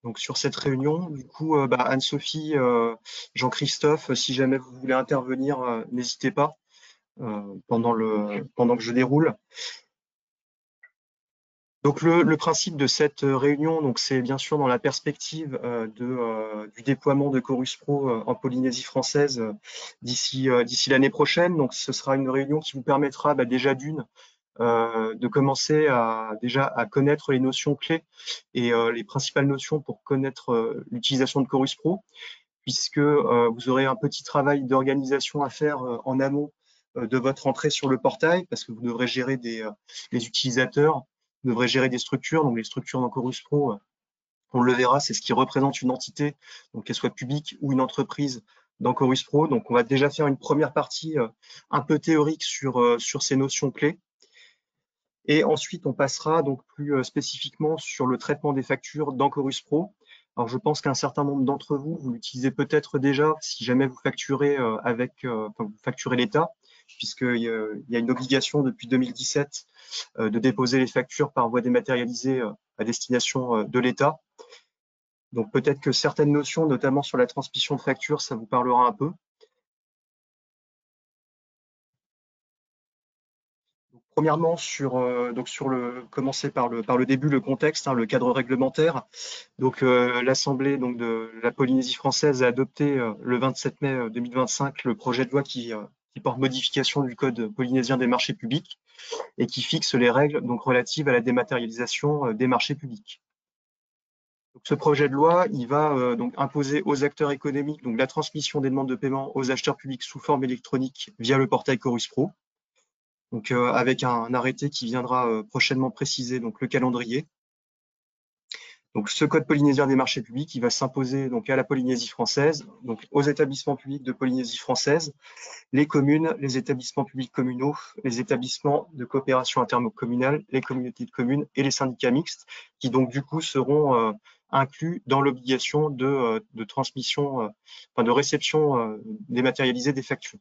Donc sur cette réunion, du coup, Anne-Sophie, Jean-Christophe, si jamais vous voulez intervenir, n'hésitez pas pendant que je déroule. Donc le principe de cette réunion, donc c'est bien sûr dans la perspective du déploiement de Chorus Pro en Polynésie française d'ici l'année prochaine. Donc ce sera une réunion qui vous permettra déjà de commencer déjà à connaître les notions clés et les principales notions pour connaître l'utilisation de Chorus Pro, puisque vous aurez un petit travail d'organisation à faire en amont de votre entrée sur le portail, parce que vous devrez gérer des utilisateurs, vous devrez gérer des structures. Donc les structures dans Chorus Pro, on le verra, c'est ce qui représente une entité, donc qu'elle soit publique ou une entreprise dans Chorus Pro. Donc on va déjà faire une première partie un peu théorique sur ces notions clés. Et ensuite, on passera donc plus spécifiquement sur le traitement des factures dans Chorus Pro. Alors, je pense qu'un certain nombre d'entre vous, vous l'utilisez peut-être déjà si jamais vous facturez vous facturez l'État, puisqu'il y a une obligation depuis 2017 de déposer les factures par voie dématérialisée à destination de l'État. Donc, peut-être que certaines notions, notamment sur la transmission de factures, ça vous parlera un peu. Premièrement, commencer par le début, le contexte, le cadre réglementaire. Donc, l'Assemblée de la Polynésie française a adopté le 27 mai 2025 le projet de loi qui porte modification du Code polynésien des marchés publics et qui fixe les règles donc relatives à la dématérialisation des marchés publics. Donc, ce projet de loi, il va donc imposer aux acteurs économiques donc la transmission des demandes de paiement aux acheteurs publics sous forme électronique via le portail Chorus Pro. Donc, avec un arrêté qui viendra prochainement préciser donc le calendrier. Donc, ce code polynésien des marchés publics, il va s'imposer donc à la Polynésie française, donc aux établissements publics de Polynésie française, les communes, les établissements publics communaux, les établissements de coopération intercommunale, les communautés de communes et les syndicats mixtes, qui donc du coup seront inclus dans l'obligation de transmission, de réception dématérialisée des factures.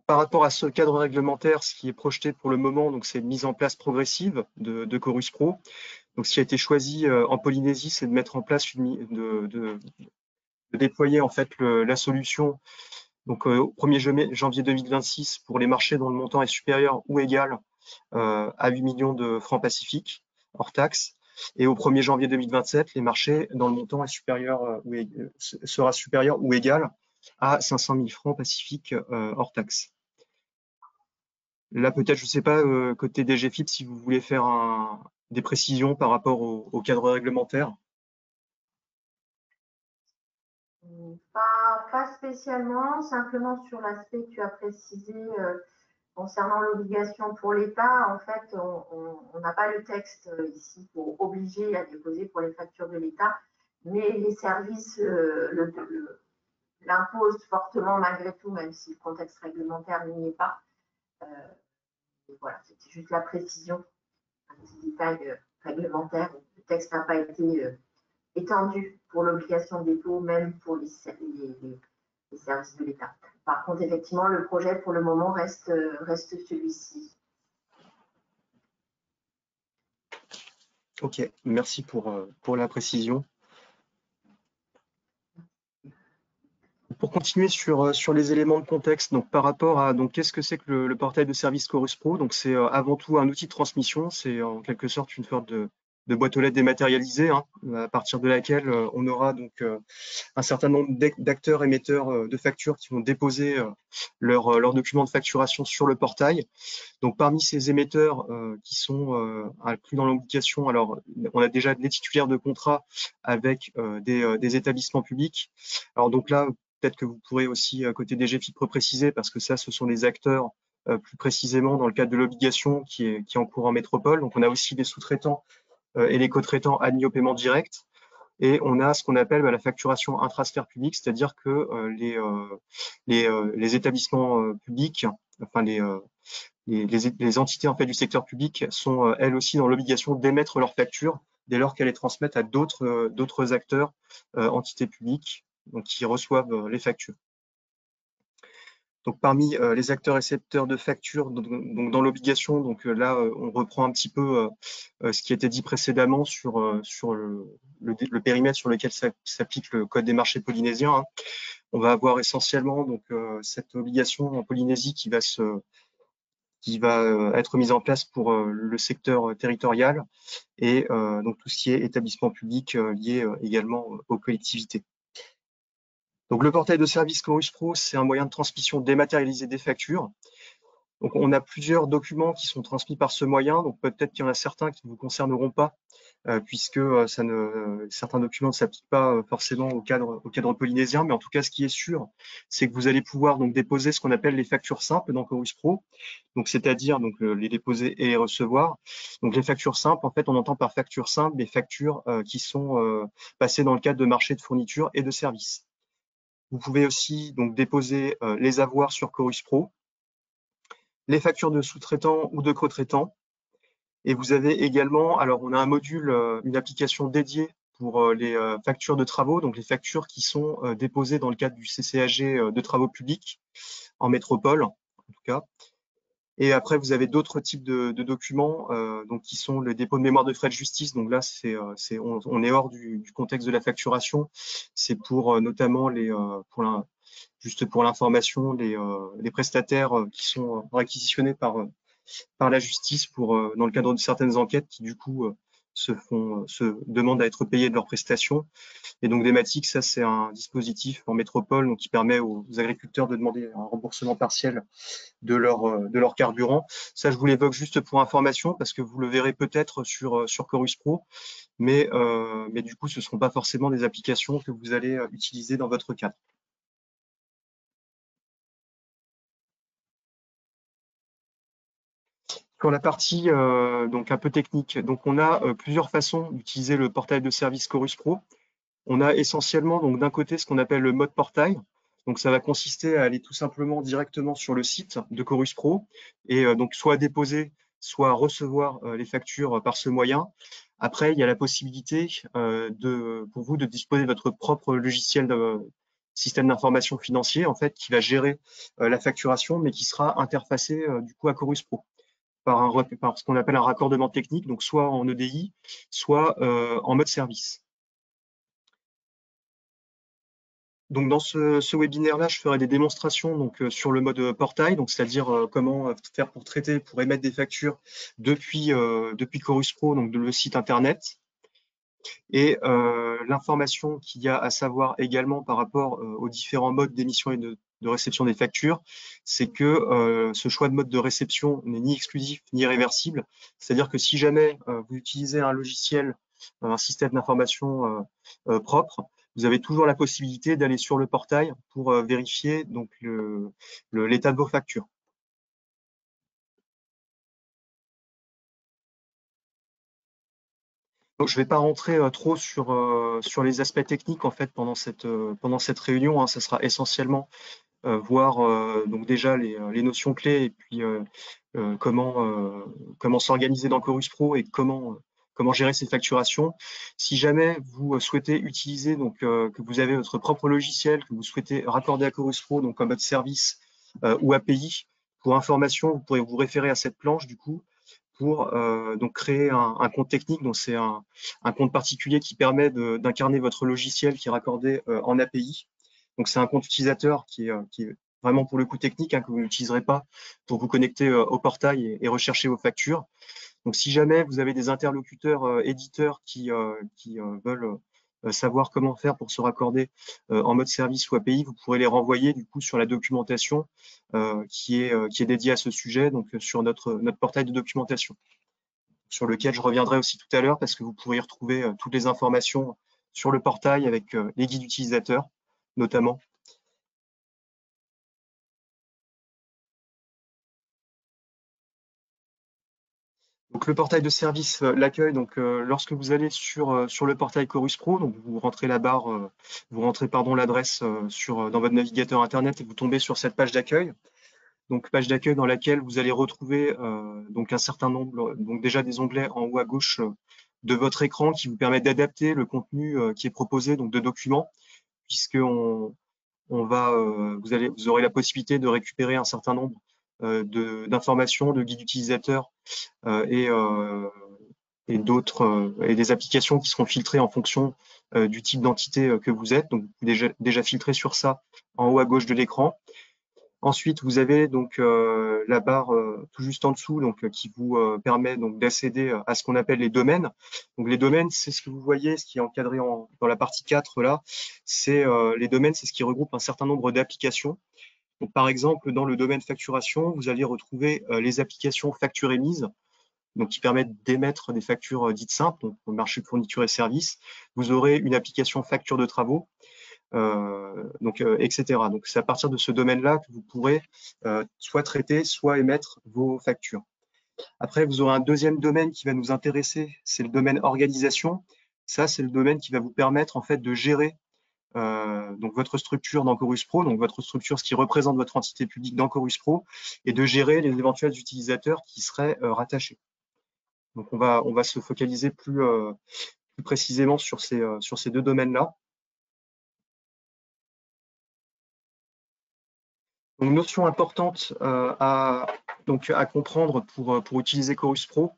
Par rapport à ce cadre réglementaire, ce qui est projeté pour le moment, donc c'est une mise en place progressive de Chorus Pro. Donc, ce qui a été choisi en Polynésie, c'est de mettre en place de déployer en fait la solution donc au 1er janvier 2026 pour les marchés dont le montant est supérieur ou égal à 8 millions de francs pacifiques hors taxe. Et au 1er janvier 2027, les marchés dont le montant est sera supérieur ou égal à 500 000 francs pacifiques hors taxe. Là, peut-être, je ne sais pas, côté DGFiP, si vous voulez faire des précisions par rapport au cadre réglementaire. Pas spécialement, simplement sur l'aspect que tu as précisé concernant l'obligation pour l'État. En fait, on n'a pas le texte ici pour obliger à déposer pour les factures de l'État, mais les services l'imposent fortement malgré tout, même si le contexte réglementaire n'y est pas. Voilà, c'était juste la précision, un petit détail réglementaire. Le texte n'a pas été étendu pour l'obligation de dépôt, même pour les services de l'État. Par contre, effectivement, le projet, pour le moment, reste celui-ci. Ok, merci pour la précision. Pour continuer sur les éléments de contexte, donc par rapport à qu'est-ce que c'est que le portail de service Chorus Pro? Donc c'est avant tout un outil de transmission, c'est en quelque sorte une sorte de boîte aux lettres dématérialisée, à partir de laquelle on aura donc un certain nombre d'acteurs émetteurs de factures qui vont déposer leurs documents de facturation sur le portail. Donc parmi ces émetteurs qui sont inclus dans l'obligation, alors on a déjà des titulaires de contrats avec des établissements publics. Alors donc là, peut-être que vous pourrez aussi, côté DGFiP, préciser, parce que ça, ce sont des acteurs plus précisément dans le cadre de l'obligation qui est en cours en métropole. Donc on a aussi des sous-traitants et les co-traitants admis au paiement direct. Et on a ce qu'on appelle la facturation intrasphère publique, c'est-à-dire que les établissements publics, enfin les entités en fait du secteur public sont elles aussi dans l'obligation d'émettre leurs factures dès lors qu'elles les transmettent à d'autres acteurs, entités publiques, donc qui reçoivent les factures. Donc, parmi les acteurs récepteurs de factures, donc dans l'obligation, donc là, on reprend un petit peu ce qui a été dit précédemment sur le périmètre sur lequel s'applique le Code des marchés polynésien, hein. On va avoir essentiellement donc cette obligation en Polynésie qui va être mise en place pour le secteur territorial et donc tout ce qui est établissement public lié également aux collectivités. Donc le portail de service Chorus Pro, c'est un moyen de transmission dématérialisée des factures. Donc on a plusieurs documents qui sont transmis par ce moyen, donc peut-être qu'il y en a certains qui ne vous concerneront pas, puisque certains documents ne s'appliquent pas forcément au cadre polynésien, mais en tout cas ce qui est sûr, c'est que vous allez pouvoir donc déposer ce qu'on appelle les factures simples dans Chorus Pro, donc c'est-à-dire donc les déposer et les recevoir. Donc les factures simples, en fait, on entend par factures simples des factures qui sont passées dans le cadre de marchés de fourniture et de services. Vous pouvez aussi donc déposer les avoirs sur Chorus Pro, les factures de sous-traitants ou de co-traitants. Et vous avez également, alors on a un module, une application dédiée pour les factures de travaux, donc les factures qui sont déposées dans le cadre du CCAG de travaux publics en métropole, en tout cas. Et après, vous avez d'autres types de documents, donc qui sont le dépôt de mémoire de frais de justice. Donc là, on est hors du contexte de la facturation. C'est pour notamment juste pour l'information, les prestataires qui sont réquisitionnés par la justice dans le cadre de certaines enquêtes qui du coup se demandent à être payés de leurs prestations. Et donc Dematic, ça c'est un dispositif en métropole donc, qui permet aux agriculteurs de demander un remboursement partiel de leur carburant. Ça, je vous l'évoque juste pour information parce que vous le verrez peut-être sur Chorus Pro, mais du coup, ce ne seront pas forcément des applications que vous allez utiliser dans votre cadre. Pour la partie donc un peu technique, donc on a plusieurs façons d'utiliser le portail de service Chorus Pro. On a essentiellement donc d'un côté ce qu'on appelle le mode portail. Donc ça va consister à aller tout simplement directement sur le site de Chorus Pro et donc soit déposer, soit recevoir les factures par ce moyen. Après, il y a la possibilité pour vous de disposer de votre propre logiciel de système d'information financier en fait qui va gérer la facturation, mais qui sera interfacé du coup à Chorus Pro par ce qu'on appelle un raccordement technique, donc soit en EDI, soit en mode service. Donc dans ce webinaire-là, je ferai des démonstrations donc sur le mode portail, donc c'est-à-dire comment faire pour émettre des factures depuis Chorus Pro, donc le site internet. Et l'information qu'il y a à savoir également par rapport aux différents modes d'émission et de réception des factures, c'est que ce choix de mode de réception n'est ni exclusif ni réversible. C'est-à-dire que si jamais vous utilisez un logiciel, un système d'information propre, vous avez toujours la possibilité d'aller sur le portail pour vérifier donc l'état de vos factures. Donc, je ne vais pas rentrer trop sur les aspects techniques en fait pendant cette réunion, hein. Ça sera essentiellement voir donc déjà les notions clés et puis comment s'organiser dans Chorus Pro et comment gérer ces facturations. Si jamais vous souhaitez utiliser donc que vous avez votre propre logiciel, que vous souhaitez raccorder à Chorus Pro donc en mode service ou API, pour information, vous pourrez vous référer à cette planche du coup pour donc créer un compte technique. Donc c'est un compte particulier qui permet d'incarner votre logiciel qui est raccordé en API. Donc c'est un compte utilisateur qui est vraiment pour le coup technique, hein, que vous n'utiliserez pas pour vous connecter au portail et rechercher vos factures. Donc si jamais vous avez des interlocuteurs éditeurs qui veulent savoir comment faire pour se raccorder en mode service ou API, vous pourrez les renvoyer du coup sur la documentation qui est dédiée à ce sujet, donc sur notre portail de documentation, sur lequel je reviendrai aussi tout à l'heure parce que vous pourrez retrouver toutes les informations sur le portail avec les guides utilisateurs notamment. Donc le portail de service l'accueil. Donc lorsque vous allez sur le portail Chorus Pro, donc vous rentrez l'adresse dans votre navigateur internet et vous tombez sur cette page d'accueil. Donc page d'accueil dans laquelle vous allez retrouver donc un certain nombre, donc déjà des onglets en haut à gauche de votre écran qui vous permettent d'adapter le contenu qui est proposé donc de documents, puisque vous aurez la possibilité de récupérer un certain nombre d'informations, de guides utilisateurs et d'autres et des applications qui seront filtrées en fonction du type d'entité que vous êtes. Donc, vous pouvez déjà filtrer sur ça en haut à gauche de l'écran. Ensuite, vous avez donc la barre tout juste en dessous, donc qui vous permet donc d'accéder à ce qu'on appelle les domaines. Donc les domaines, c'est ce que vous voyez, ce qui est encadré dans la partie 4 là. C'est les domaines, c'est ce qui regroupe un certain nombre d'applications. Donc par exemple, dans le domaine facturation, vous allez retrouver les applications facture émise, donc qui permettent d'émettre des factures dites simples, donc au marché de fourniture et services. Vous aurez une application facture de travaux, etc. Donc c'est à partir de ce domaine-là que vous pourrez soit traiter, soit émettre vos factures. Après, vous aurez un deuxième domaine qui va nous intéresser, c'est le domaine organisation. Ça, c'est le domaine qui va vous permettre en fait de gérer donc votre structure dans Chorus Pro, donc votre structure, ce qui représente votre entité publique dans Chorus Pro, et de gérer les éventuels utilisateurs qui seraient rattachés. Donc on va se focaliser plus précisément sur ces deux domaines-là. Donc, notion importante à comprendre pour utiliser Chorus Pro.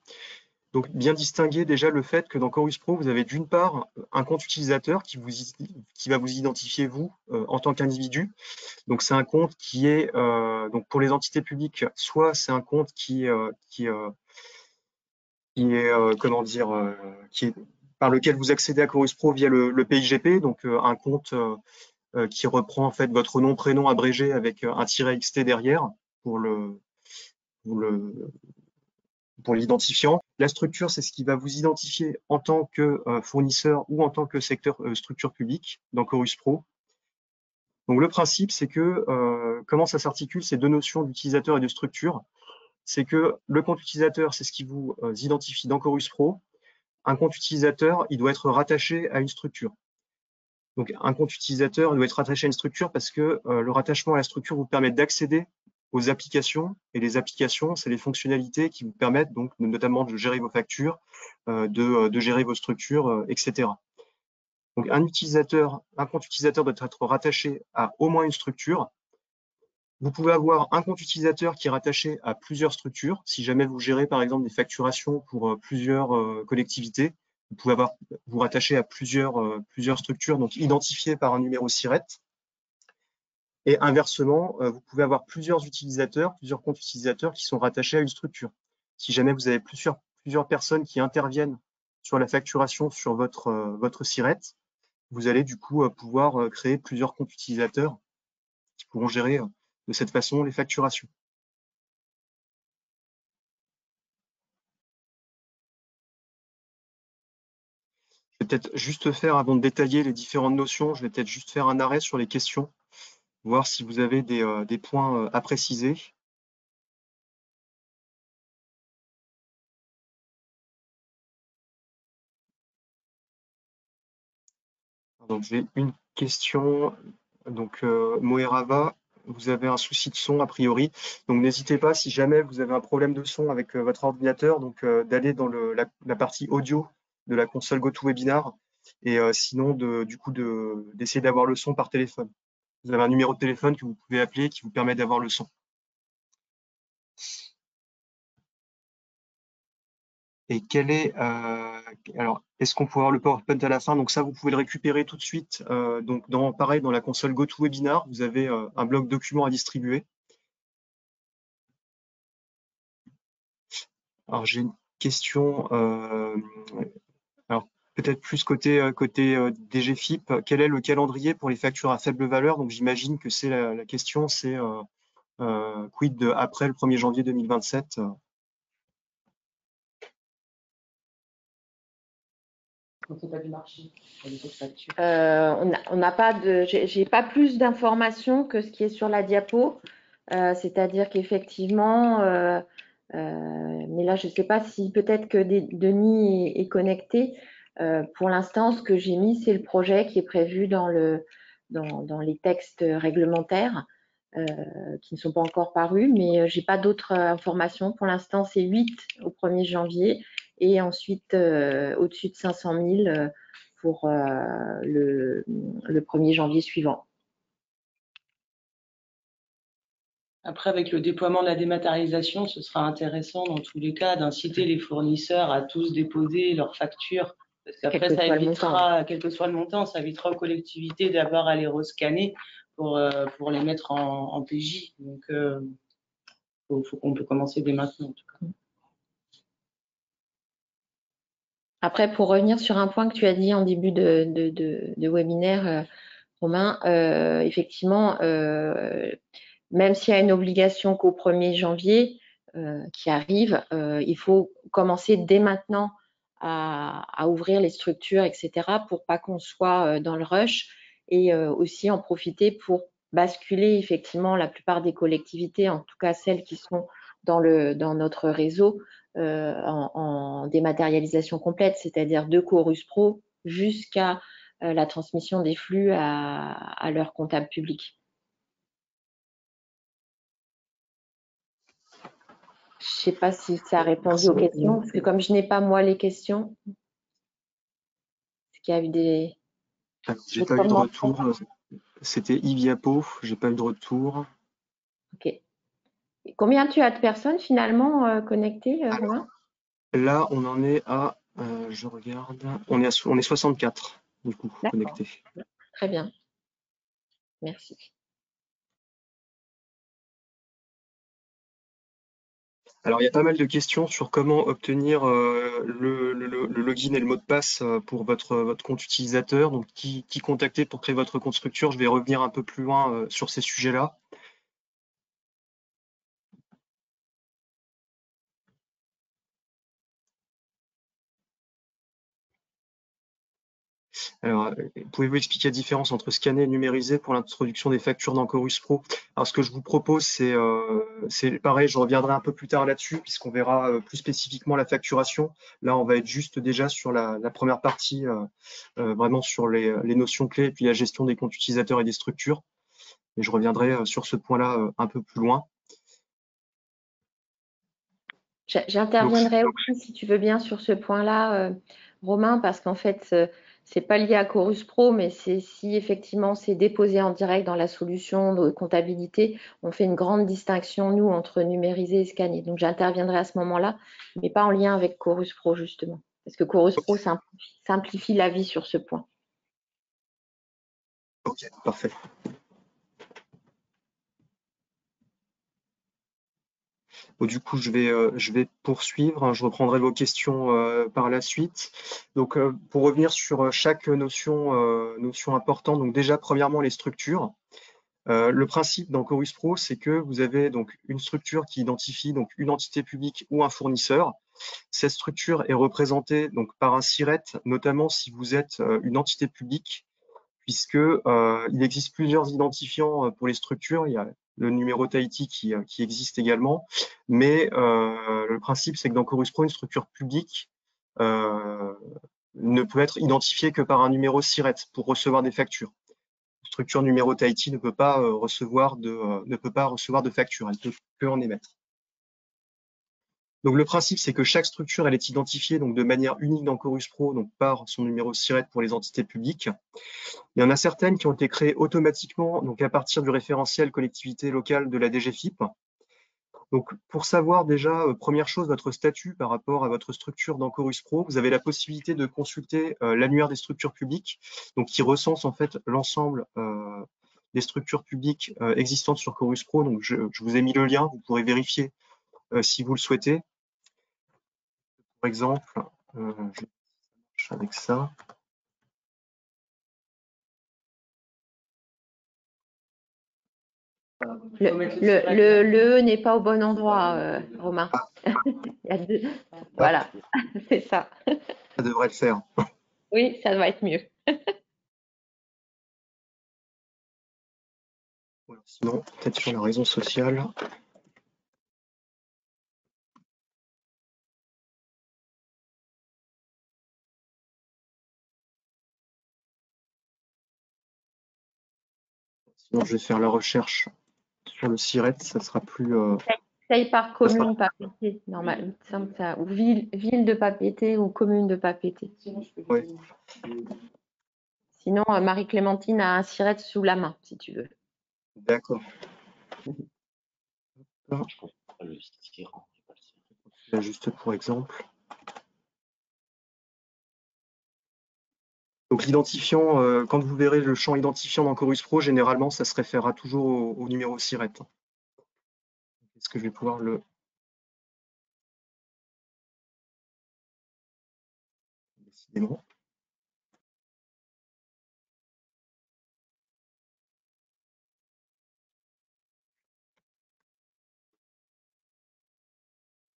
Donc, bien distinguer déjà le fait que dans Chorus Pro, vous avez d'une part un compte utilisateur qui va vous identifier vous en tant qu'individu. Donc, c'est un compte qui est donc pour les entités publiques, soit c'est un compte qui est comment dire, par lequel vous accédez à Chorus Pro via le PIGP, donc un compte qui reprend en fait votre nom, prénom abrégé avec un -xt derrière pour l'identifiant. La structure, c'est ce qui va vous identifier en tant que fournisseur ou en tant que structure publique dans Chorus Pro. Donc le principe, c'est que comment ça s'articule ces deux notions d'utilisateur et de structure. C'est que le compte utilisateur, c'est ce qui vous identifie dans Chorus Pro. Un compte utilisateur, il doit être rattaché à une structure. Donc, un compte utilisateur doit être rattaché à une structure parce que le rattachement à la structure vous permet d'accéder aux applications. Et les applications, c'est les fonctionnalités qui vous permettent donc notamment de gérer vos factures, de gérer vos structures, etc. Donc, un compte utilisateur doit être rattaché à au moins une structure. Vous pouvez avoir un compte utilisateur qui est rattaché à plusieurs structures. Si jamais vous gérez par exemple des facturations pour plusieurs collectivités, vous pouvez vous rattacher à plusieurs structures, donc identifiées par un numéro SIRET. Et inversement, vous pouvez avoir plusieurs comptes utilisateurs qui sont rattachés à une structure. Si jamais vous avez plusieurs personnes qui interviennent sur la facturation sur votre SIRET, vous allez du coup pouvoir créer plusieurs comptes utilisateurs qui pourront gérer de cette façon les facturations. Je vais peut-être juste faire, avant de détailler les différentes notions, je vais peut-être juste faire un arrêt sur les questions, voir si vous avez des points à préciser. Donc j'ai une question, donc Moerava, vous avez un souci de son a priori, donc n'hésitez pas si jamais vous avez un problème de son avec votre ordinateur, donc d'aller dans la partie audio de la console GoToWebinar et sinon d'essayer d'avoir le son par téléphone. Vous avez un numéro de téléphone que vous pouvez appeler qui vous permet d'avoir le son. Et alors, est-ce qu'on peut avoir le PowerPoint à la fin? Donc ça, vous pouvez le récupérer tout de suite. Donc pareil, dans la console GoToWebinar, vous avez un bloc documents à distribuer. Alors j'ai une question, alors peut-être plus côté DGFIP. Quel est le calendrier pour les factures à faible valeur? Donc j'imagine que c'est la question, c'est quid après le 1er janvier 2027? Pas du marché. On n'a pas de, j'ai pas plus d'informations que ce qui est sur la diapo, c'est-à-dire qu'effectivement, mais là je ne sais pas si peut-être que Denis est connecté. Pour l'instant, ce que j'ai mis, c'est le projet qui est prévu dans les textes réglementaires qui ne sont pas encore parus, mais j'ai pas d'autres informations. Pour l'instant, c'est 8 au 1er janvier et ensuite au-dessus de 500 000 pour le 1er janvier suivant. Après, avec le déploiement de la dématérialisation, ce sera intéressant dans tous les cas d'inciter les fournisseurs à tous déposer leurs factures. Parce qu'après, ça évitera, quel que soit le montant, ça évitera aux collectivités d'avoir à les rescanner pour les mettre en PJ. Donc, faut qu'on peut commencer dès maintenant, en tout cas. Après, pour revenir sur un point que tu as dit en début de webinaire, Romain, effectivement, même s'il y a une obligation qu'au 1er janvier qui arrive, il faut commencer dès maintenant à ouvrir les structures, etc., pour pas qu'on soit dans le rush, et aussi en profiter pour basculer effectivement la plupart des collectivités, en tout cas celles qui sont dans notre réseau, en dématérialisation complète, c'est-à-dire de Chorus Pro jusqu'à la transmission des flux à leur comptable public. Je ne sais pas si ça a répondu aux questions, parce que comme je n'ai pas moi les questions, est-ce qu'il y a eu des... J'ai pas eu de retour. C'était Iviapo, j'ai pas eu de retour. Ok. Et combien tu as de personnes finalement connectées, Romain? Là, on en est à, je regarde, on est 64 du coup connectés. Très bien. Merci. Alors, il y a pas mal de questions sur comment obtenir le login et le mot de passe pour votre compte utilisateur. Donc, qui contacter pour créer votre compte structure. Je vais revenir un peu plus loin sur ces sujets-là. Alors, pouvez-vous expliquer la différence entre scanner et numériser pour l'introduction des factures dans Chorus Pro? Alors, ce que je vous propose, c'est pareil, je reviendrai un peu plus tard là-dessus, puisqu'on verra plus spécifiquement la facturation. Là, on va être juste déjà sur la première partie, vraiment sur les notions clés et puis la gestion des comptes utilisateurs et des structures. Et je reviendrai sur ce point-là un peu plus loin. J'interviendrai aussi, si tu veux bien, sur ce point-là, Romain, parce qu'en fait, c'est pas lié à Chorus Pro, mais c'est si effectivement c'est déposé en direct dans la solution de comptabilité, on fait une grande distinction, nous, entre numériser et scanner. Donc, j'interviendrai à ce moment-là, mais pas en lien avec Chorus Pro, justement. Parce que Chorus Pro simplifie la vie sur ce point. Ok, parfait. Bon, du coup, je vais poursuivre, hein, je reprendrai vos questions par la suite. Donc, pour revenir sur chaque notion importante, donc déjà, premièrement, les structures. Le principe dans Chorus Pro, c'est que vous avez donc une structure qui identifie donc une entité publique ou un fournisseur. Cette structure est représentée donc par un SIRET, notamment si vous êtes une entité publique, puisque il existe plusieurs identifiants pour les structures. Il y a le numéro Tahiti qui existe également, mais le principe, c'est que dans Chorus Pro, une structure publique ne peut être identifiée que par un numéro SIRET pour recevoir des factures. La structure numéro Tahiti ne peut pas recevoir de facture, elle peut que en émettre. Donc le principe, c'est que chaque structure, elle est identifiée donc de manière unique dans Chorus Pro, donc par son numéro SIRET pour les entités publiques. Il y en a certaines qui ont été créées automatiquement, donc à partir du référentiel collectivité locale de la DGFiP. Donc pour savoir déjà, première chose, votre statut par rapport à votre structure dans Chorus Pro, vous avez la possibilité de consulter l'annuaire des structures publiques, donc qui recense en fait l'ensemble des structures publiques existantes sur Chorus Pro. Donc je vous ai mis le lien, vous pourrez vérifier si vous le souhaitez. Par exemple, je marche avec ça. Le n'est pas au bon endroit, Romain. Il y a deux. Voilà, c'est ça. Ça devrait le faire. Oui, ça doit être mieux. Sinon, peut-être sur la raison sociale. Sinon, je vais faire la recherche sur le SIRET, ça sera plus. Essaye par commune Papeete, normal, ça, ou ville de Papeete ou commune de Papeete. Ouais. Sinon, Marie-Clémentine a un SIRET sous la main, si tu veux. D'accord. Là, juste pour exemple. Donc l'identifiant, quand vous verrez le champ identifiant dans Chorus Pro, généralement, ça se référera toujours au numéro SIRET. Est-ce que je vais pouvoir le... Décidément.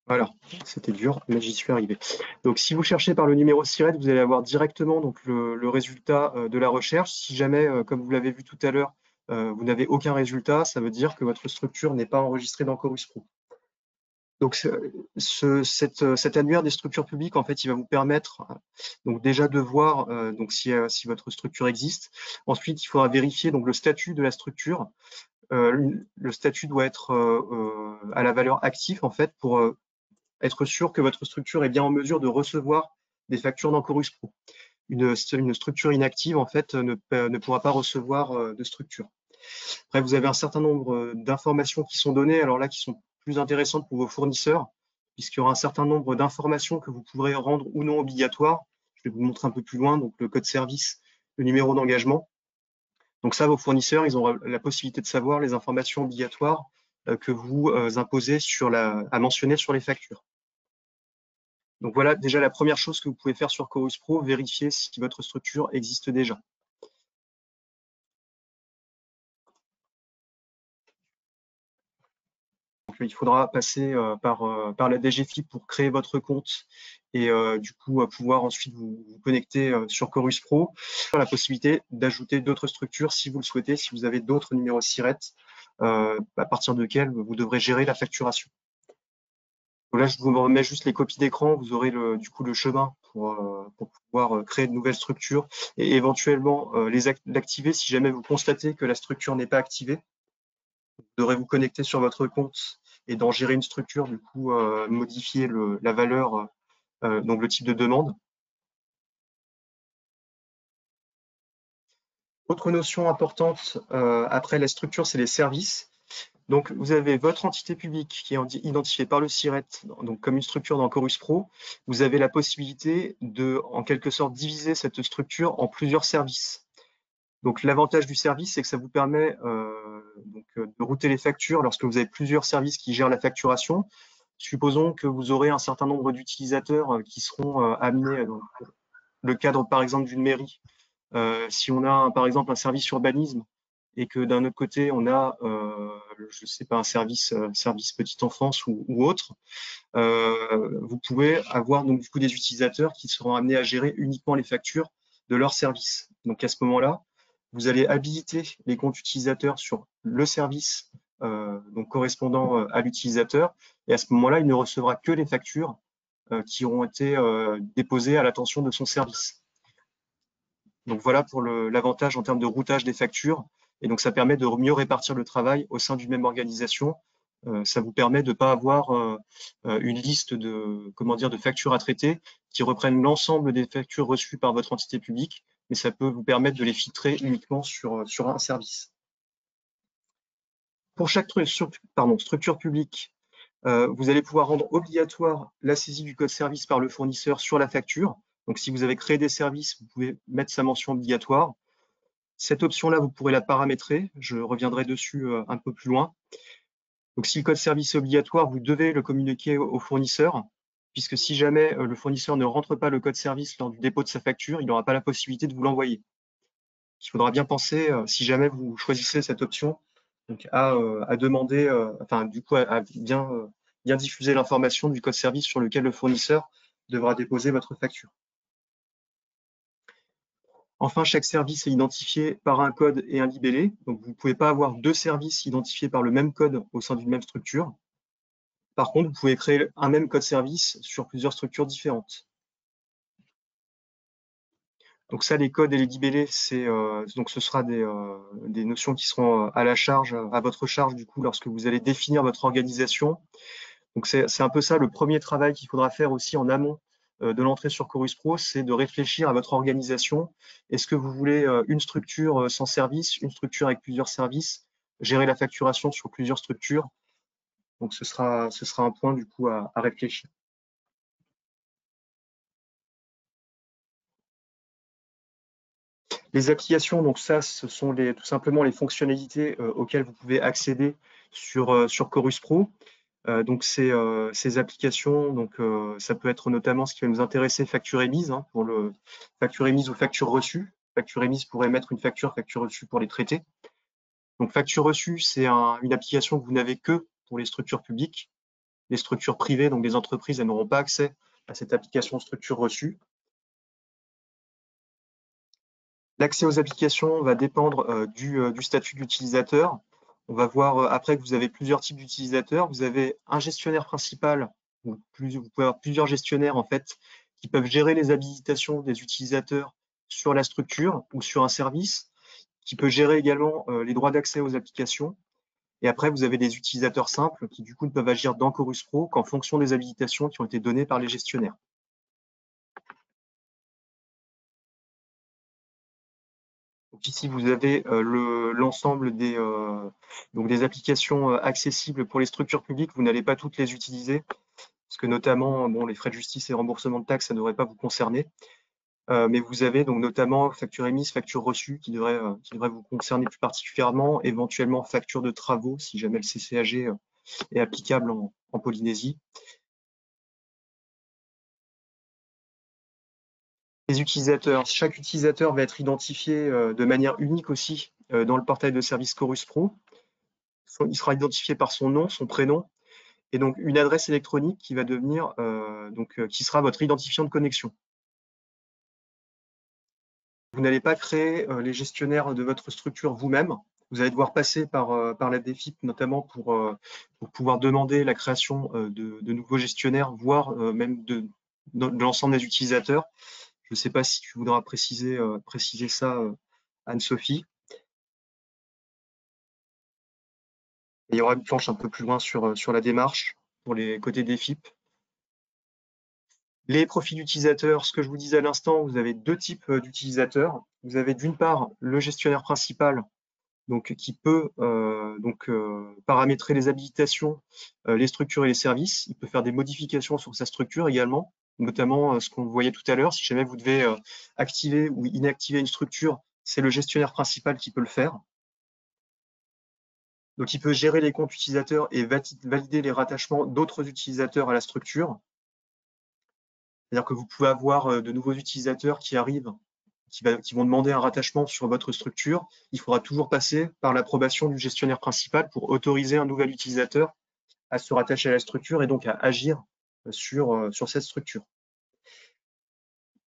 Voilà, c'était dur, mais j'y suis arrivé. Donc, si vous cherchez par le numéro SIRET, vous allez avoir directement donc, le résultat de la recherche. Si jamais, comme vous l'avez vu tout à l'heure, vous n'avez aucun résultat, ça veut dire que votre structure n'est pas enregistrée dans Chorus Pro. Donc, cet annuaire des structures publiques, en fait, il va vous permettre donc déjà de voir donc si votre structure existe. Ensuite, il faudra vérifier donc le statut de la structure. Le statut doit être à la valeur active, en fait, pour être sûr que votre structure est bien en mesure de recevoir des factures dans Chorus Pro. Une structure inactive, en fait, ne pourra pas recevoir de structure. Après, vous avez un certain nombre d'informations qui sont données, alors là, qui sont plus intéressantes pour vos fournisseurs, puisqu'il y aura un certain nombre d'informations que vous pourrez rendre ou non obligatoires. Je vais vous montrer un peu plus loin, donc le code service, le numéro d'engagement. Donc ça, vos fournisseurs, ils auront la possibilité de savoir les informations obligatoires que vous imposez à mentionner sur les factures. Donc voilà déjà la première chose que vous pouvez faire sur Chorus Pro, vérifier si votre structure existe déjà. Donc, il faudra passer par la DGFiP pour créer votre compte et du coup pouvoir ensuite vous connecter sur Chorus Pro. La possibilité d'ajouter d'autres structures si vous le souhaitez, si vous avez d'autres numéros SIRET à partir desquels vous devrez gérer la facturation. Donc là, je vous remets juste les copies d'écran. Vous aurez du coup le chemin pour pouvoir créer de nouvelles structures et éventuellement l'activer si jamais vous constatez que la structure n'est pas activée. Vous devrez vous connecter sur votre compte et dans gérer une structure, du coup, modifier la valeur, donc le type de demande. Autre notion importante après la structure, c'est les services. Donc, vous avez votre entité publique qui est identifiée par le SIRET, donc comme une structure dans Chorus Pro. Vous avez la possibilité de, en quelque sorte, diviser cette structure en plusieurs services. Donc, l'avantage du service, c'est que ça vous permet de router les factures lorsque vous avez plusieurs services qui gèrent la facturation. Supposons que vous aurez un certain nombre d'utilisateurs qui seront amenés dans le cadre, par exemple, d'une mairie. Si on a, par exemple, un service urbanisme et que d'un autre côté, on a, je ne sais pas, un service petite enfance ou autre, vous pouvez avoir donc du coup des utilisateurs qui seront amenés à gérer uniquement les factures de leur service. Donc à ce moment-là, vous allez habiliter les comptes utilisateurs sur le service donc correspondant à l'utilisateur, et à ce moment-là, il ne recevra que les factures qui auront été déposées à l'attention de son service. Donc voilà pour l'avantage en termes de routage des factures. Et donc ça permet de mieux répartir le travail au sein d'une même organisation. Ça vous permet de ne pas avoir une liste de factures à traiter qui reprennent l'ensemble des factures reçues par votre entité publique, mais ça peut vous permettre de les filtrer uniquement sur un service. Pour chaque structure publique, vous allez pouvoir rendre obligatoire la saisie du code service par le fournisseur sur la facture. Donc, si vous avez créé des services, vous pouvez mettre sa mention obligatoire. Cette option-là, vous pourrez la paramétrer. Je reviendrai dessus un peu plus loin. Donc, si le code service est obligatoire, vous devez le communiquer au fournisseur, puisque si jamais le fournisseur ne rentre pas le code service lors du dépôt de sa facture, il n'aura pas la possibilité de vous l'envoyer. Il faudra bien penser, si jamais vous choisissez cette option, donc à demander, du coup, à bien diffuser l'information du code service sur lequel le fournisseur devra déposer votre facture. Enfin, chaque service est identifié par un code et un libellé. Donc, vous ne pouvez pas avoir deux services identifiés par le même code au sein d'une même structure. Par contre, vous pouvez créer un même code service sur plusieurs structures différentes. Donc ça, les codes et les libellés, donc ce sera des notions qui seront à votre charge du coup, lorsque vous allez définir votre organisation. Donc c'est un peu ça le premier travail qu'il faudra faire aussi en amont de l'entrée sur Chorus Pro, c'est de réfléchir à votre organisation. Est-ce que vous voulez une structure sans service, une structure avec plusieurs services, gérer la facturation sur plusieurs structures? Donc ce sera un point du coup à réfléchir. Les applications, donc ça, ce sont tout simplement les fonctionnalités auxquelles vous pouvez accéder sur Chorus Pro. Donc ces applications, donc ça peut être notamment ce qui va nous intéresser, facture émise, hein, pour le facture émise ou facture reçue. Facture émise pour émettre une facture, facture reçue pour les traiter. Donc facture reçue, c'est une application que vous n'avez que pour les structures publiques. Les structures privées, donc les entreprises, elles n'auront pas accès à cette application structure reçue. L'accès aux applications va dépendre du statut d'utilisateur. On va voir après que vous avez plusieurs types d'utilisateurs. Vous avez un gestionnaire principal, vous pouvez avoir plusieurs gestionnaires en fait qui peuvent gérer les habilitations des utilisateurs sur la structure ou sur un service, qui peut gérer également les droits d'accès aux applications. Et après, vous avez des utilisateurs simples qui du coup ne peuvent agir dans Chorus Pro qu'en fonction des habilitations qui ont été données par les gestionnaires. Donc ici, vous avez l'ensemble des applications accessibles pour les structures publiques. Vous n'allez pas toutes les utiliser, parce que notamment, les frais de justice et remboursement de taxes, ça ne devrait pas vous concerner. Mais vous avez donc notamment facture émise, facture reçue, qui devrait vous concerner plus particulièrement, éventuellement facture de travaux, si jamais le CCAG est applicable en Polynésie. Les utilisateurs, chaque utilisateur va être identifié de manière unique aussi dans le portail de service Chorus Pro. Il sera identifié par son nom, son prénom, et donc une adresse électronique qui va devenir qui sera votre identifiant de connexion. Vous n'allez pas créer les gestionnaires de votre structure vous-même. Vous allez devoir passer par la DFIP, notamment pour pouvoir demander la création de nouveaux gestionnaires, voire même de l'ensemble des utilisateurs. Je ne sais pas si tu voudras préciser ça, Anne-Sophie. Il y aura une planche un peu plus loin sur la démarche pour les côtés DFIP. Les profils d'utilisateurs, ce que je vous disais à l'instant, vous avez deux types d'utilisateurs. Vous avez d'une part le gestionnaire principal, donc qui peut paramétrer les habilitations, les structures et les services. Il peut faire des modifications sur sa structure également, notamment ce qu'on voyait tout à l'heure. Si jamais vous devez activer ou inactiver une structure, c'est le gestionnaire principal qui peut le faire. Donc, il peut gérer les comptes utilisateurs et valider les rattachements d'autres utilisateurs à la structure. C'est-à-dire que vous pouvez avoir de nouveaux utilisateurs qui arrivent, qui vont demander un rattachement sur votre structure. Il faudra toujours passer par l'approbation du gestionnaire principal pour autoriser un nouvel utilisateur à se rattacher à la structure et donc à agir sur cette structure.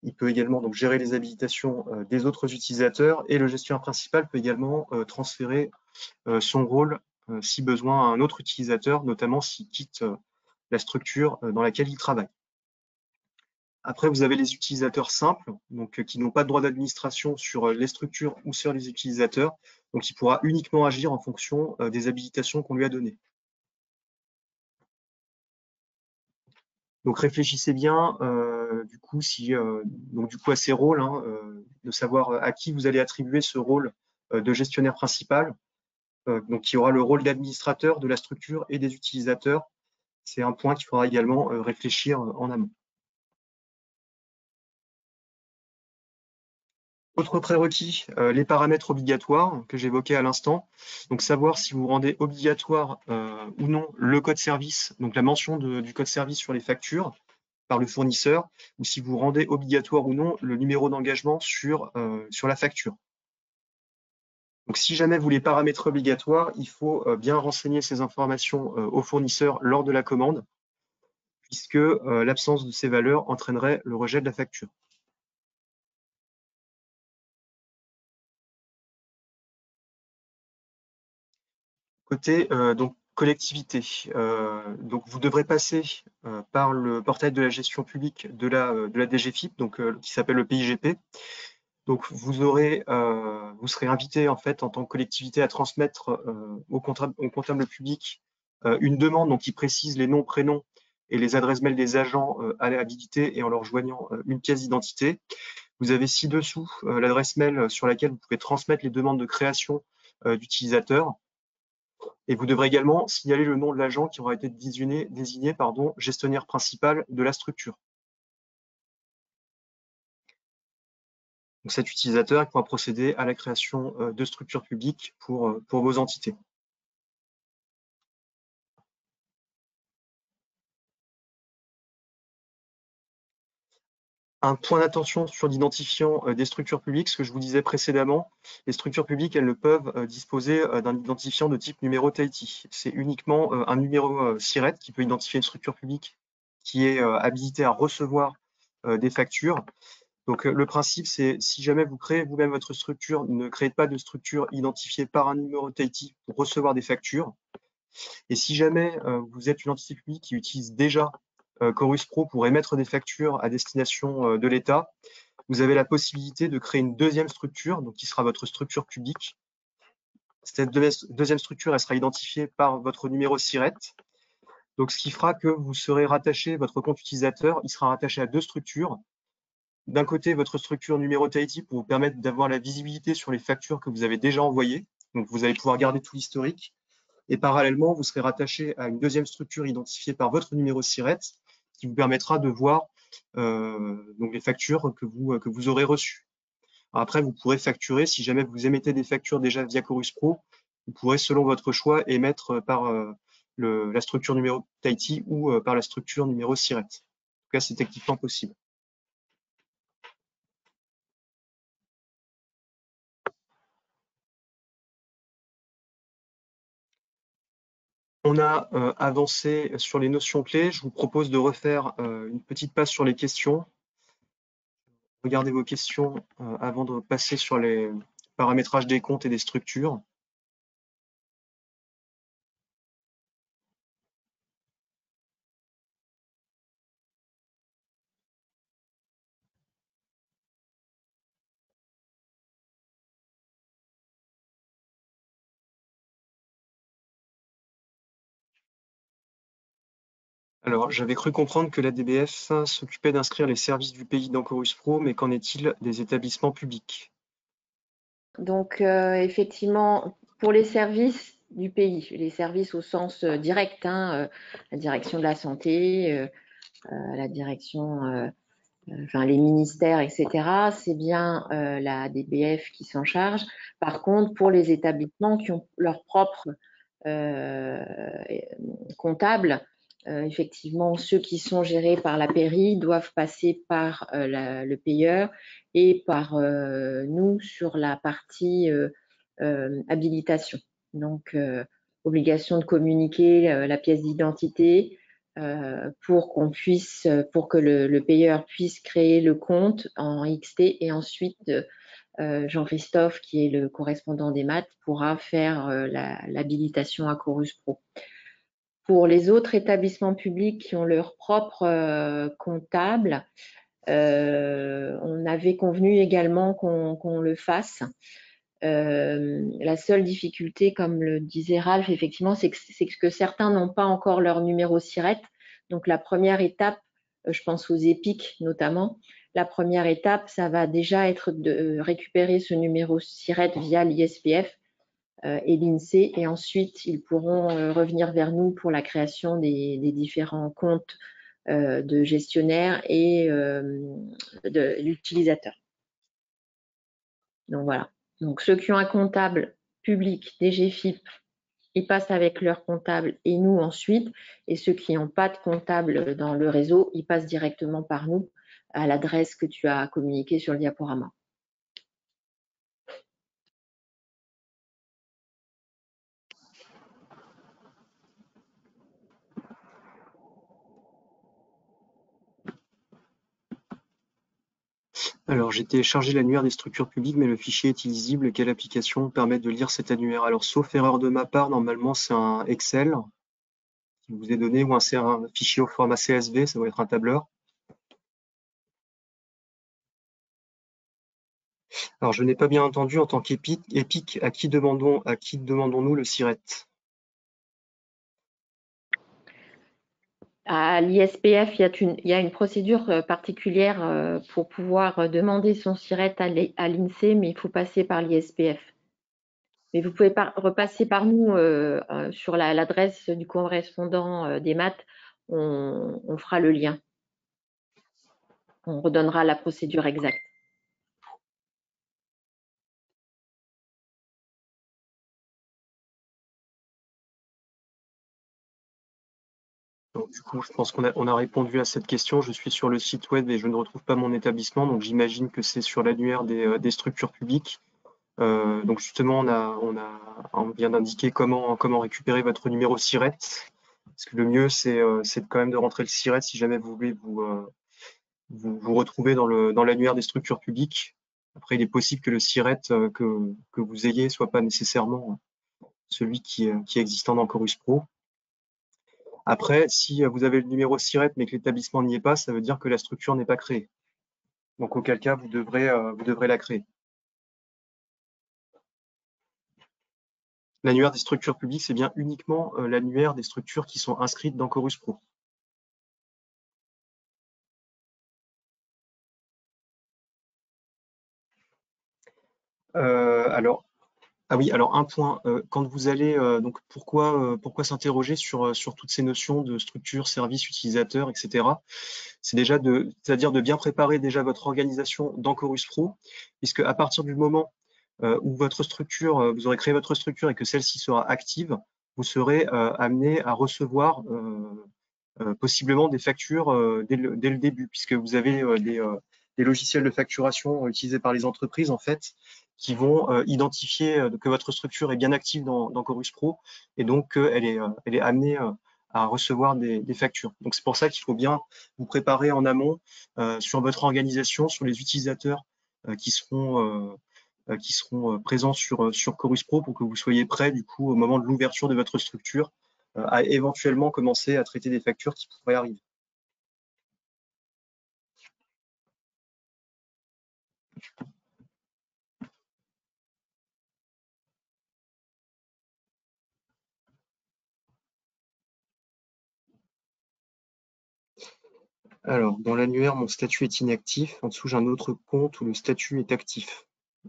Il peut également donc gérer les habilitations des autres utilisateurs et le gestionnaire principal peut également transférer son rôle, si besoin, à un autre utilisateur, notamment s'il quitte la structure dans laquelle il travaille. Après, vous avez les utilisateurs simples, donc qui n'ont pas de droit d'administration sur les structures ou sur les utilisateurs, donc il pourra uniquement agir en fonction des habilitations qu'on lui a données. Donc réfléchissez bien, du coup, à ces rôles, hein, de savoir à qui vous allez attribuer ce rôle de gestionnaire principal, donc qui aura le rôle d'administrateur de la structure et des utilisateurs. C'est un point qu'il faudra également réfléchir en amont. Autre prérequis, les paramètres obligatoires que j'évoquais à l'instant. Donc savoir si vous rendez obligatoire ou non le code service, donc la mention du code service sur les factures par le fournisseur, ou si vous rendez obligatoire ou non le numéro d'engagement sur la facture. Donc si jamais vous les paramètres obligatoires, il faut bien renseigner ces informations au fournisseur lors de la commande, puisque l'absence de ces valeurs entraînerait le rejet de la facture. Côté donc collectivité, donc vous devrez passer par le portail de la gestion publique de la DGFIP, donc qui s'appelle le PIGP. Donc vous serez invité en fait en tant que collectivité à transmettre au comptable public une demande donc qui précise les noms, prénoms et les adresses mail des agents habilités et en leur joignant une pièce d'identité. Vous avez ci-dessous l'adresse mail sur laquelle vous pouvez transmettre les demandes de création d'utilisateurs. Et vous devrez également signaler le nom de l'agent qui aura été désigné gestionnaire principal de la structure. Donc cet utilisateur pourra procéder à la création de structures publiques pour vos entités. Un point d'attention sur l'identifiant des structures publiques, ce que je vous disais précédemment, les structures publiques, elles ne peuvent disposer d'un identifiant de type numéro Tahiti. C'est uniquement un numéro SIRET qui peut identifier une structure publique qui est habilitée à recevoir des factures. Donc le principe, c'est si jamais vous créez vous-même votre structure, ne créez pas de structure identifiée par un numéro Tahiti pour recevoir des factures. Et si jamais vous êtes une entité publique qui utilise déjà Chorus Pro pour émettre des factures à destination de l'État, vous avez la possibilité de créer une deuxième structure, donc qui sera votre structure publique. Cette deuxième structure, elle sera identifiée par votre numéro SIRET. Donc, ce qui fera que vous serez rattaché, votre compte utilisateur, il sera rattaché à deux structures. D'un côté, votre structure numéro Tahiti pour vous permettre d'avoir la visibilité sur les factures que vous avez déjà envoyées. Donc, vous allez pouvoir garder tout l'historique. Et parallèlement, vous serez rattaché à une deuxième structure identifiée par votre numéro SIRET qui vous permettra de voir donc les factures que vous aurez reçues. Après, vous pourrez facturer, si jamais vous émettez des factures déjà via Chorus Pro, vous pourrez, selon votre choix, émettre par la structure numéro Tahiti ou par la structure numéro SIRET. En tout cas, c'est techniquement possible. On a avancé sur les notions clés. Je vous propose de refaire une petite passe sur les questions. Regardez vos questions avant de passer sur les paramétrages des comptes et des structures. Alors, j'avais cru comprendre que la DBF s'occupait d'inscrire les services du pays dans Chorus Pro, mais qu'en est-il des établissements publics? Donc, effectivement, pour les services du pays, les services au sens direct, hein, la direction de la santé, la direction, enfin les ministères, etc., c'est bien la DBF qui s'en charge. Par contre, pour les établissements qui ont leur propre comptable, effectivement, ceux qui sont gérés par la pairie doivent passer par le payeur et par nous sur la partie habilitation. Donc, obligation de communiquer la pièce d'identité pour que le payeur puisse créer le compte en XT et ensuite Jean-Christophe, qui est le correspondant des maths, pourra faire l'habilitation à Chorus Pro. Pour les autres établissements publics qui ont leur propre comptable, on avait convenu également qu'on le fasse. La seule difficulté, comme le disait Ralph, effectivement, c'est que certains n'ont pas encore leur numéro SIRET. Donc la première étape, je pense aux EPIC notamment, la première étape, ça va déjà être de récupérer ce numéro SIRET via l'ISPF et l'INSEE, et ensuite ils pourront revenir vers nous pour la création des différents comptes de gestionnaire et de l'utilisateur. Donc voilà. Donc ceux qui ont un comptable public DGFiP, ils passent avec leur comptable et nous ensuite, et ceux qui n'ont pas de comptable dans le réseau, ils passent directement par nous à l'adresse que tu as communiquée sur le diaporama. Alors, j'ai téléchargé l'annuaire des structures publiques, mais le fichier est illisible. Quelle application permet de lire cet annuaire? Alors, sauf erreur de ma part, normalement, c'est un Excel qui vous est donné ou un fichier au format CSV, ça doit être un tableur. Alors, je n'ai pas bien entendu, en tant qu'EPIC, à qui demandons-nous le SIRET? À l'ISPF, il y a une procédure particulière pour pouvoir demander son SIRET à l'INSEE, mais il faut passer par l'ISPF. Mais vous pouvez repasser par nous sur l'adresse du correspondant des maths. On fera le lien. On redonnera la procédure exacte. Donc, du coup, je pense qu'on a répondu à cette question. Je suis sur le site web et je ne retrouve pas mon établissement, donc j'imagine que c'est sur l'annuaire des structures publiques. Donc justement, on vient d'indiquer comment récupérer votre numéro SIRET. Parce que le mieux, c'est quand même de rentrer le SIRET si jamais vous voulez vous retrouver dans l'annuaire des structures publiques. Après, il est possible que le SIRET que vous ayez soit pas nécessairement celui qui est existant dans Chorus Pro. Après, si vous avez le numéro SIRET mais que l'établissement n'y est pas, ça veut dire que la structure n'est pas créée. Donc auquel cas, vous devrez la créer. L'annuaire des structures publiques, c'est bien uniquement l'annuaire des structures qui sont inscrites dans Chorus Pro. Alors, ah oui, alors un point, quand vous allez, donc pourquoi s'interroger sur toutes ces notions de structure, service, utilisateur, etc. C'est-à-dire de bien préparer déjà votre organisation dans Chorus Pro, puisque à partir du moment où votre structure, vous aurez créé votre structure et que celle-ci sera active, vous serez amené à recevoir possiblement des factures dès le début, puisque vous avez des logiciels de facturation utilisés par les entreprises, en fait, qui vont identifier que votre structure est bien active dans Chorus Pro et donc elle est amenée à recevoir des factures. Donc c'est pour ça qu'il faut bien vous préparer en amont sur votre organisation, sur les utilisateurs qui seront présents sur Chorus Pro pour que vous soyez prêts du coup au moment de l'ouverture de votre structure à éventuellement commencer à traiter des factures qui pourraient arriver. Alors, dans l'annuaire, mon statut est inactif. En dessous, j'ai un autre compte où le statut est actif.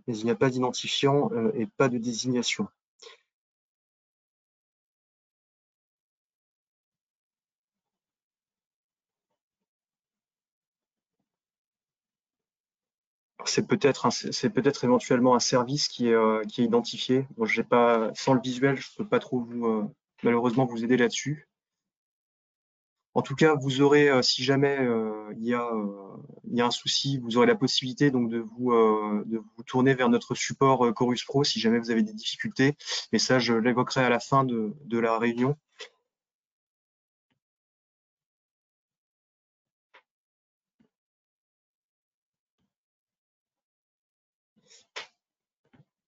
Mais il n'y a pas d'identifiant et pas de désignation. C'est peut-être éventuellement un service qui est identifié. Bon, j'ai pas, sans le visuel, je peux pas trop malheureusement vous aider là-dessus. En tout cas, vous aurez, si jamais il y a un souci, vous aurez la possibilité donc de vous tourner vers notre support Chorus Pro si jamais vous avez des difficultés. Mais ça, je l'évoquerai à la fin de la réunion.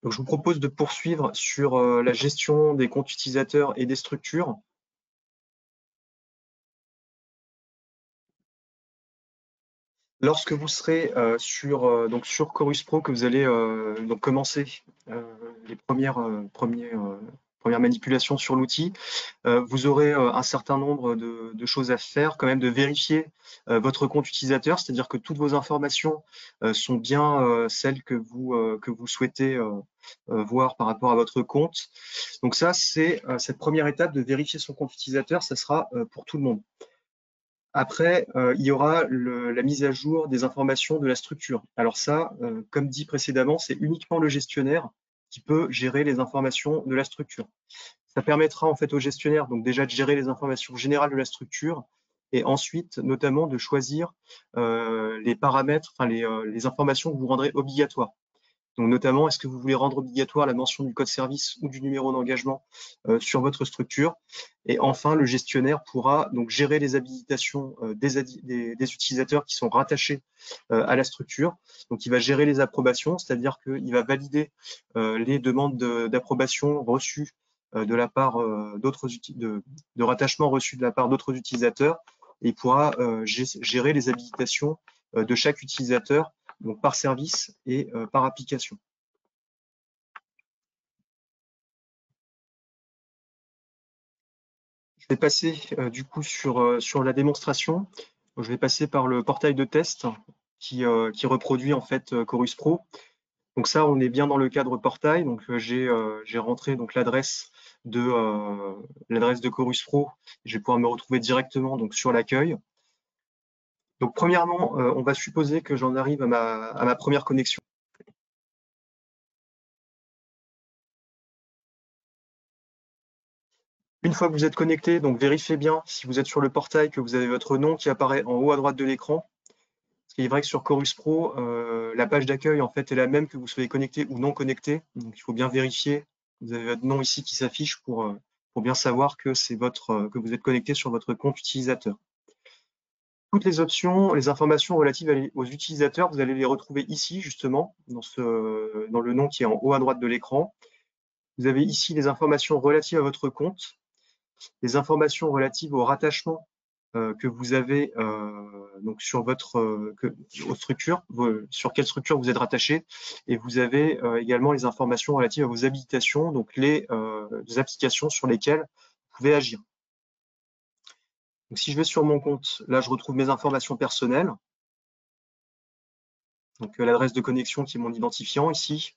Donc, je vous propose de poursuivre sur la gestion des comptes utilisateurs et des structures. Lorsque vous serez sur Chorus Pro, que vous allez donc commencer les premières manipulations sur l'outil, vous aurez un certain nombre de choses à faire, quand même de vérifier votre compte utilisateur, c'est-à-dire que toutes vos informations sont bien celles que vous souhaitez voir par rapport à votre compte. Donc ça, c'est cette première étape de vérifier son compte utilisateur, ça sera pour tout le monde. Après, il y aura la mise à jour des informations de la structure. Alors ça, comme dit précédemment, c'est uniquement le gestionnaire qui peut gérer les informations de la structure. Ça permettra en fait au gestionnaire donc déjà de gérer les informations générales de la structure et ensuite notamment de choisir les paramètres, enfin les informations que vous rendrez obligatoires. Donc notamment, est-ce que vous voulez rendre obligatoire la mention du code service ou du numéro d'engagement sur votre structure? Et enfin, le gestionnaire pourra donc gérer les habilitations des utilisateurs qui sont rattachés à la structure. Donc il va gérer les approbations, c'est-à-dire qu'il va valider les demandes d'approbation reçues de la part de rattachement reçues de la part d'autres utilisateurs. Et il pourra gérer les habilitations de chaque utilisateur donc par service et par application. Je vais passer du coup sur la démonstration. Je vais passer par le portail de test qui reproduit en fait Chorus Pro. Donc ça, on est bien dans le cadre portail. Donc j'ai rentré donc l'adresse de Chorus Pro. Je vais pouvoir me retrouver directement donc sur l'accueil. Donc premièrement, on va supposer que j'en arrive à ma première connexion. Une fois que vous êtes connecté, donc vérifiez bien si vous êtes sur le portail que vous avez votre nom qui apparaît en haut à droite de l'écran. Il est vrai que sur Chorus Pro, la page d'accueil en fait est la même que vous soyez connecté ou non connecté. Donc il faut bien vérifier. Vous avez votre nom ici qui s'affiche pour bien savoir que c'est que vous êtes connecté sur votre compte utilisateur. Toutes les options, les informations relatives aux utilisateurs, vous allez les retrouver ici justement dans le nom qui est en haut à droite de l'écran. Vous avez ici les informations relatives à votre compte, les informations relatives au rattachement que vous avez donc sur aux structures, sur quelle structure vous êtes rattaché, et vous avez également les informations relatives à vos habilitations, donc les applications sur lesquelles vous pouvez agir. Donc si je vais sur mon compte, là je retrouve mes informations personnelles, donc l'adresse de connexion qui est mon identifiant ici,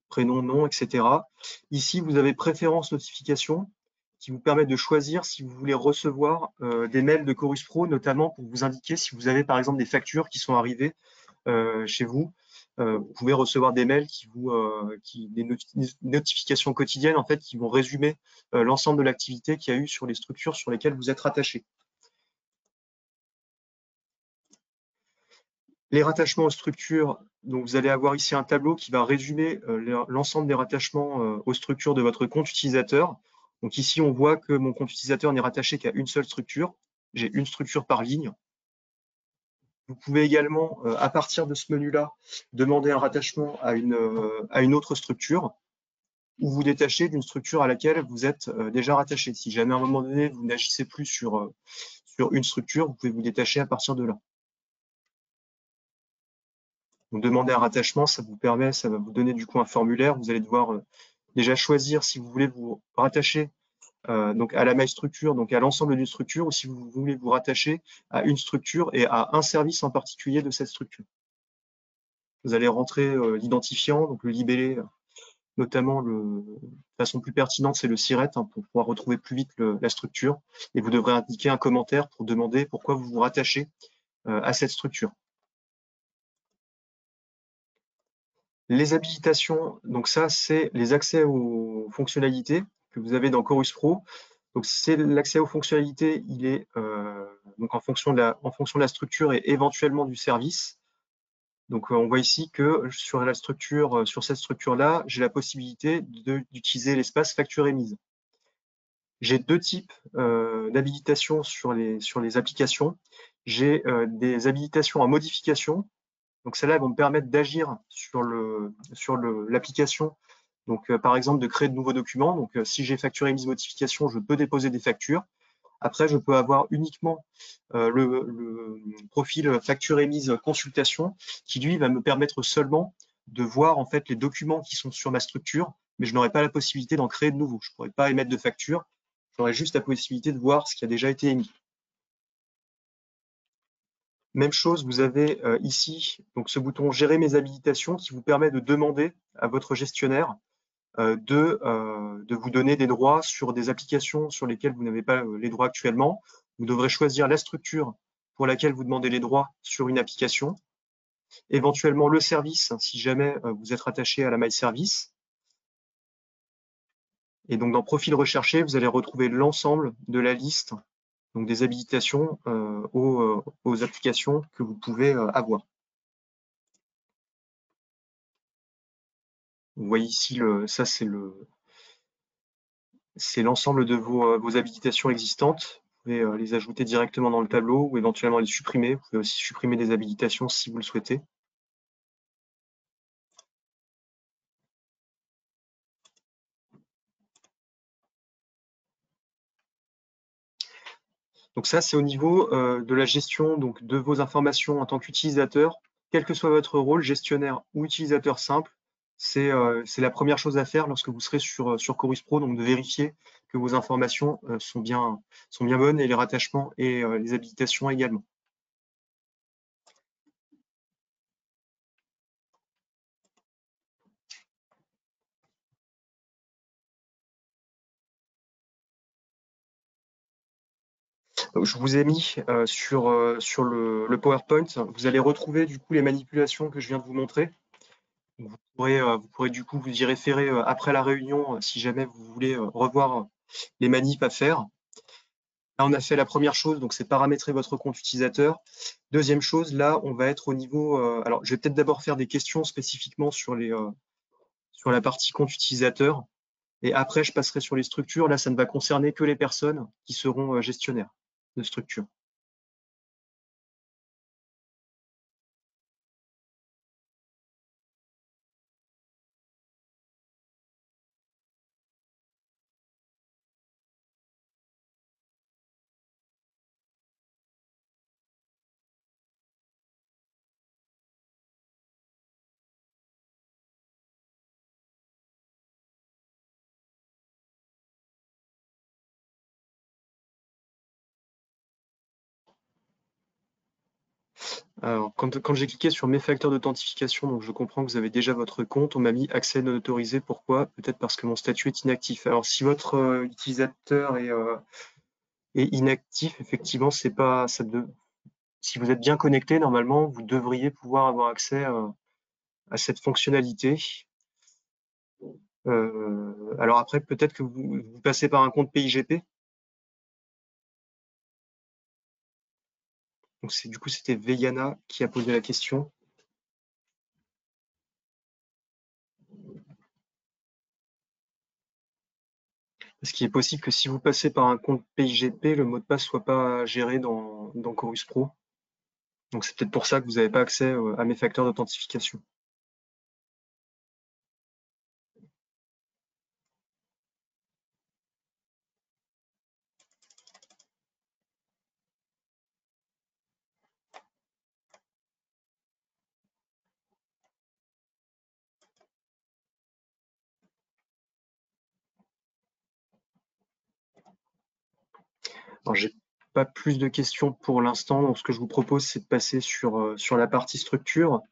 prénom, nom, etc. Ici vous avez préférences notifications, qui vous permet de choisir si vous voulez recevoir des mails de Chorus Pro, notamment pour vous indiquer si vous avez par exemple des factures qui sont arrivées chez vous. Vous pouvez recevoir des mails des notifications quotidiennes en fait qui vont résumer l'ensemble de l'activité qu'il y a eu sur les structures sur lesquelles vous êtes rattaché. Les rattachements aux structures, donc vous allez avoir ici un tableau qui va résumer l'ensemble des rattachements aux structures de votre compte utilisateur. Donc ici, on voit que mon compte utilisateur n'est rattaché qu'à une seule structure. J'ai une structure par ligne. Vous pouvez également, à partir de ce menu-là, demander un rattachement à une autre structure ou vous détacher d'une structure à laquelle vous êtes déjà rattaché. Si jamais à un moment donné, vous n'agissez plus sur une structure, vous pouvez vous détacher à partir de là. Donc, demander un rattachement, ça va vous donner du coup un formulaire. Vous allez devoir déjà choisir si vous voulez vous rattacher donc à la MyStructure, donc à l'ensemble d'une structure, ou si vous voulez vous rattacher à une structure et à un service en particulier de cette structure. Vous allez rentrer l'identifiant, donc le libellé, notamment de façon plus pertinente, c'est le SIRET, hein, pour pouvoir retrouver plus vite la structure. Et vous devrez indiquer un commentaire pour demander pourquoi vous vous rattachez à cette structure. Les habilitations, donc ça, c'est les accès aux fonctionnalités que vous avez dans Chorus Pro. Donc, c'est l'accès aux fonctionnalités, il est donc en fonction de la structure et éventuellement du service. Donc, on voit ici que sur cette structure-là, j'ai la possibilité d'utiliser l'espace facture émise. J'ai deux types d'habilitation sur les applications. J'ai des habilitations en modification. Donc, celles-là vont me permettre d'agir sur l'application. Donc, par exemple, de créer de nouveaux documents. Donc, si j'ai facture émise modification, je peux déposer des factures. Après, je peux avoir uniquement le profil facture émise consultation qui, lui, va me permettre seulement de voir en fait les documents qui sont sur ma structure, mais je n'aurai pas la possibilité d'en créer de nouveaux. Je ne pourrai pas émettre de facture. J'aurai juste la possibilité de voir ce qui a déjà été émis. Même chose, vous avez ici donc ce bouton « Gérer mes habilitations » qui vous permet de demander à votre gestionnaire de vous donner des droits sur des applications sur lesquelles vous n'avez pas les droits actuellement. Vous devrez choisir la structure pour laquelle vous demandez les droits sur une application, éventuellement le service si jamais vous êtes rattaché à la MyService. Et donc dans Profil recherché, vous allez retrouver l'ensemble de la liste donc des habilitations aux applications que vous pouvez avoir. Vous voyez ici, ça c'est l'ensemble de vos habilitations existantes. Vous pouvez les ajouter directement dans le tableau ou éventuellement les supprimer. Vous pouvez aussi supprimer des habilitations si vous le souhaitez. Donc ça, c'est au niveau de la gestion donc, de vos informations en tant qu'utilisateur, quel que soit votre rôle, gestionnaire ou utilisateur simple. C'est la première chose à faire lorsque vous serez sur Chorus Pro, donc de vérifier que vos informations sont bien bonnes et les rattachements et les habilitations également. Je vous ai mis sur le PowerPoint, vous allez retrouver du coup les manipulations que je viens de vous montrer. Vous pourrez du coup vous y référer après la réunion si jamais vous voulez revoir les manipes à faire. Là, on a fait la première chose, donc c'est paramétrer votre compte utilisateur. Deuxième chose, là, on va être au niveau. Alors, je vais peut-être d'abord faire des questions spécifiquement sur la partie compte utilisateur. Et après, je passerai sur les structures. Là, ça ne va concerner que les personnes qui seront gestionnaires de structure. Alors, quand j'ai cliqué sur mes facteurs d'authentification, donc je comprends que vous avez déjà votre compte, on m'a mis accès non autorisé. Pourquoi? Peut-être parce que mon statut est inactif. Alors, si votre utilisateur est inactif, effectivement, c'est pas ça. Si vous êtes bien connecté, normalement, vous devriez pouvoir avoir accès à cette fonctionnalité. Alors après, peut-être que vous passez par un compte PIGP. Donc du coup, c'était Veiana qui a posé la question. Parce qu'il est possible que si vous passez par un compte PIGP, le mot de passe soit pas géré dans Chorus Pro. Donc c'est peut-être pour ça que vous n'avez pas accès à mes facteurs d'authentification. Alors j'ai pas plus de questions pour l'instant, donc ce que je vous propose, c'est de passer sur la partie structure.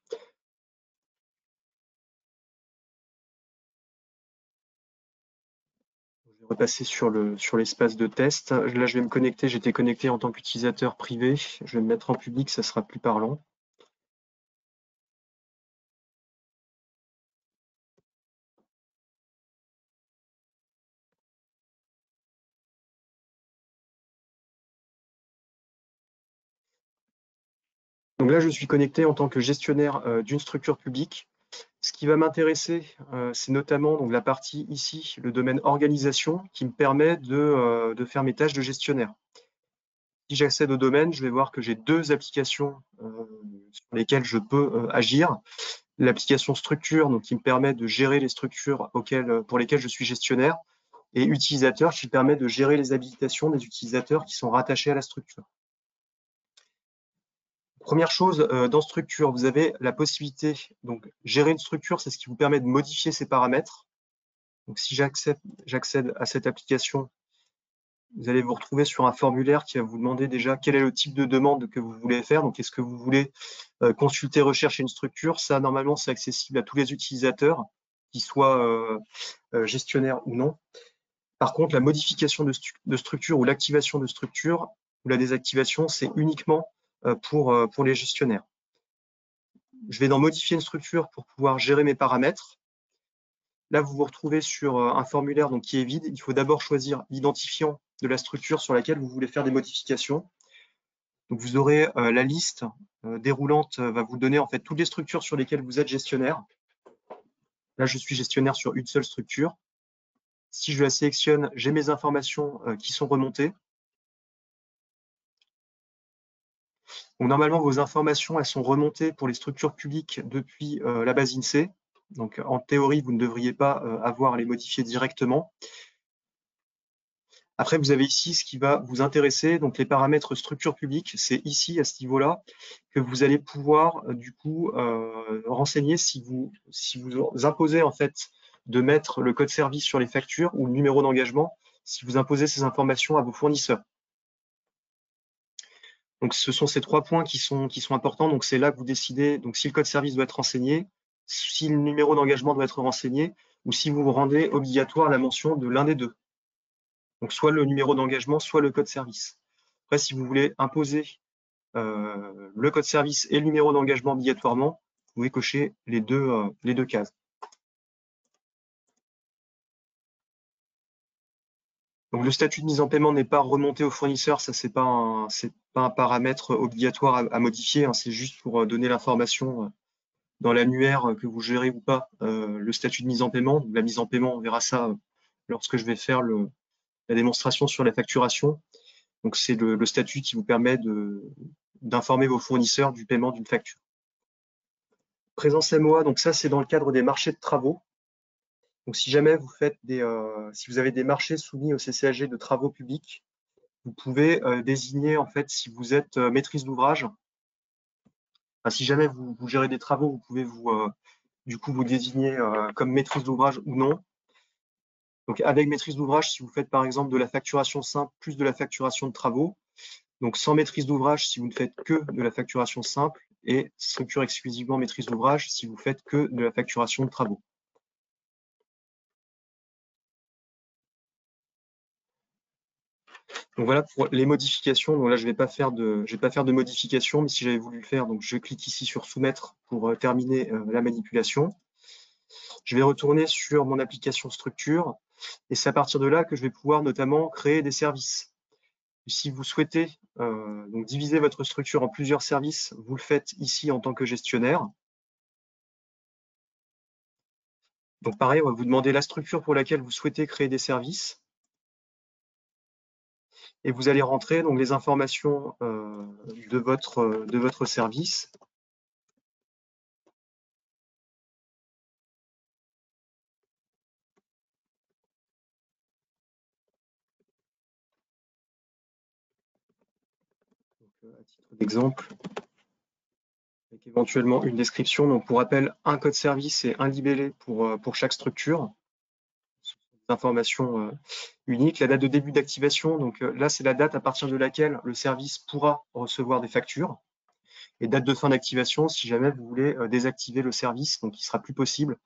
Je vais repasser sur l'espace de test. Là, je vais me connecter. J'étais connecté en tant qu'utilisateur privé. Je vais me mettre en public, ça sera plus parlant. Donc là, je suis connecté en tant que gestionnaire d'une structure publique. Ce qui va m'intéresser, c'est notamment donc, la partie ici, le domaine organisation, qui me permet de faire mes tâches de gestionnaire. Si j'accède au domaine, je vais voir que j'ai deux applications sur lesquelles je peux agir. L'application structure, donc, qui me permet de gérer les structures pour lesquelles je suis gestionnaire, et utilisateur, qui permet de gérer les habilitations des utilisateurs qui sont rattachés à la structure. Première chose, dans structure, vous avez la possibilité, donc gérer une structure, c'est ce qui vous permet de modifier ses paramètres. Donc si j'accède à cette application, vous allez vous retrouver sur un formulaire qui va vous demander déjà quel est le type de demande que vous voulez faire. Donc est-ce que vous voulez consulter, rechercher une structure? Ça, normalement, c'est accessible à tous les utilisateurs, qu'ils soient gestionnaires ou non. Par contre, la modification de structure ou l'activation de structure ou la désactivation, c'est uniquement pour les gestionnaires. Je vais dans modifier une structure pour pouvoir gérer mes paramètres. Là, vous vous retrouvez sur un formulaire donc, qui est vide. Il faut d'abord choisir l'identifiant de la structure sur laquelle vous voulez faire des modifications. Donc, vous aurez la liste déroulante va vous donner en fait toutes les structures sur lesquelles vous êtes gestionnaire. Là, je suis gestionnaire sur une seule structure. Si je la sélectionne, j'ai mes informations qui sont remontées. Donc, normalement, vos informations, elles sont remontées pour les structures publiques depuis la base INSEE. Donc, en théorie, vous ne devriez pas avoir à les modifier directement. Après, vous avez ici ce qui va vous intéresser, donc les paramètres structure publique. C'est ici, à ce niveau-là, que vous allez pouvoir, du coup, renseigner si vous imposez, en fait, de mettre le code service sur les factures ou le numéro d'engagement, si vous imposez ces informations à vos fournisseurs. Donc, ce sont ces trois points qui sont importants. Donc, c'est là que vous décidez donc, si le code service doit être renseigné, si le numéro d'engagement doit être renseigné, ou si vous rendez obligatoire la mention de l'un des deux. Donc, soit le numéro d'engagement, soit le code service. Après, si vous voulez imposer le code service et le numéro d'engagement obligatoirement, vous pouvez cocher les deux cases. Donc le statut de mise en paiement n'est pas remonté au fournisseur, ça c'est pas un paramètre obligatoire à modifier, hein, c'est juste pour donner l'information dans l'annuaire que vous gérez ou pas le statut de mise en paiement. Donc, la mise en paiement, on verra ça lorsque je vais faire la démonstration sur la facturation. Donc c'est le statut qui vous permet d'informer vos fournisseurs du paiement d'une facture. Présence MOA, donc ça c'est dans le cadre des marchés de travaux. Donc si jamais vous faites si vous avez des marchés soumis au CCAG de travaux publics, vous pouvez désigner en fait si vous êtes maîtrise d'ouvrage. Enfin, si jamais vous gérez des travaux, vous pouvez du coup vous désigner comme maîtrise d'ouvrage ou non. Donc avec maîtrise d'ouvrage, si vous faites par exemple de la facturation simple plus de la facturation de travaux, donc sans maîtrise d'ouvrage si vous ne faites que de la facturation simple, et structure exclusivement maîtrise d'ouvrage si vous faites que de la facturation de travaux. Donc voilà pour les modifications. Donc là, je vais pas faire de modification, mais si j'avais voulu le faire, donc je clique ici sur soumettre pour terminer la manipulation. Je vais retourner sur mon application structure et c'est à partir de là que je vais pouvoir notamment créer des services. Si vous souhaitez donc diviser votre structure en plusieurs services, vous le faites ici en tant que gestionnaire. Donc pareil, on va vous demander la structure pour laquelle vous souhaitez créer des services. Et vous allez rentrer donc les informations de votre service. À titre d'exemple, avec éventuellement une description. Donc pour rappel, un code service et un libellé pour chaque structure. Des informations uniques. La date de début d'activation, donc là c'est la date à partir de laquelle le service pourra recevoir des factures. Et date de fin d'activation si jamais vous voulez désactiver le service, donc il ne sera plus possible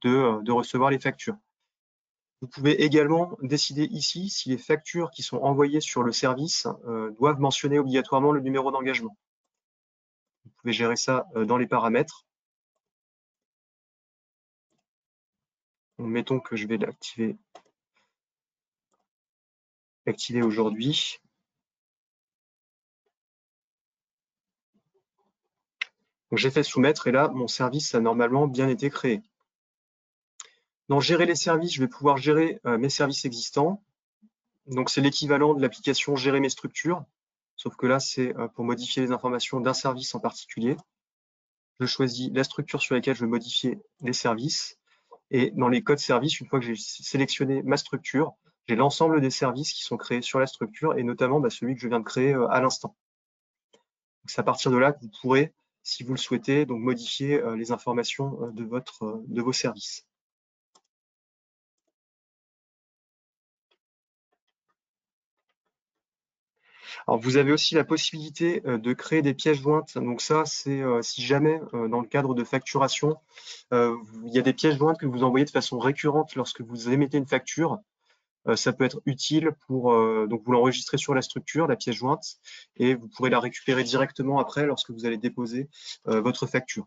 de recevoir les factures. Vous pouvez également décider ici si les factures qui sont envoyées sur le service doivent mentionner obligatoirement le numéro d'engagement. Vous pouvez gérer ça dans les paramètres. Donc, mettons que je vais l'activer aujourd'hui. J'ai fait soumettre et là, mon service a normalement bien été créé. Dans gérer les services, je vais pouvoir gérer mes services existants. Donc c'est l'équivalent de l'application gérer mes structures, sauf que là, c'est pour modifier les informations d'un service en particulier. Je choisis la structure sur laquelle je veux modifier les services. Et dans les codes services, une fois que j'ai sélectionné ma structure, j'ai l'ensemble des services qui sont créés sur la structure et notamment celui que je viens de créer à l'instant. C'est à partir de là que vous pourrez, si vous le souhaitez, donc modifier les informations de vos services. Alors, vous avez aussi la possibilité de créer des pièces jointes. Donc ça, c'est si jamais, dans le cadre de facturation, il y a des pièces jointes que vous envoyez de façon récurrente lorsque vous émettez une facture. Ça peut être utile pour donc vous l'enregistrez sur la structure, la pièce jointe, et vous pourrez la récupérer directement après lorsque vous allez déposer votre facture.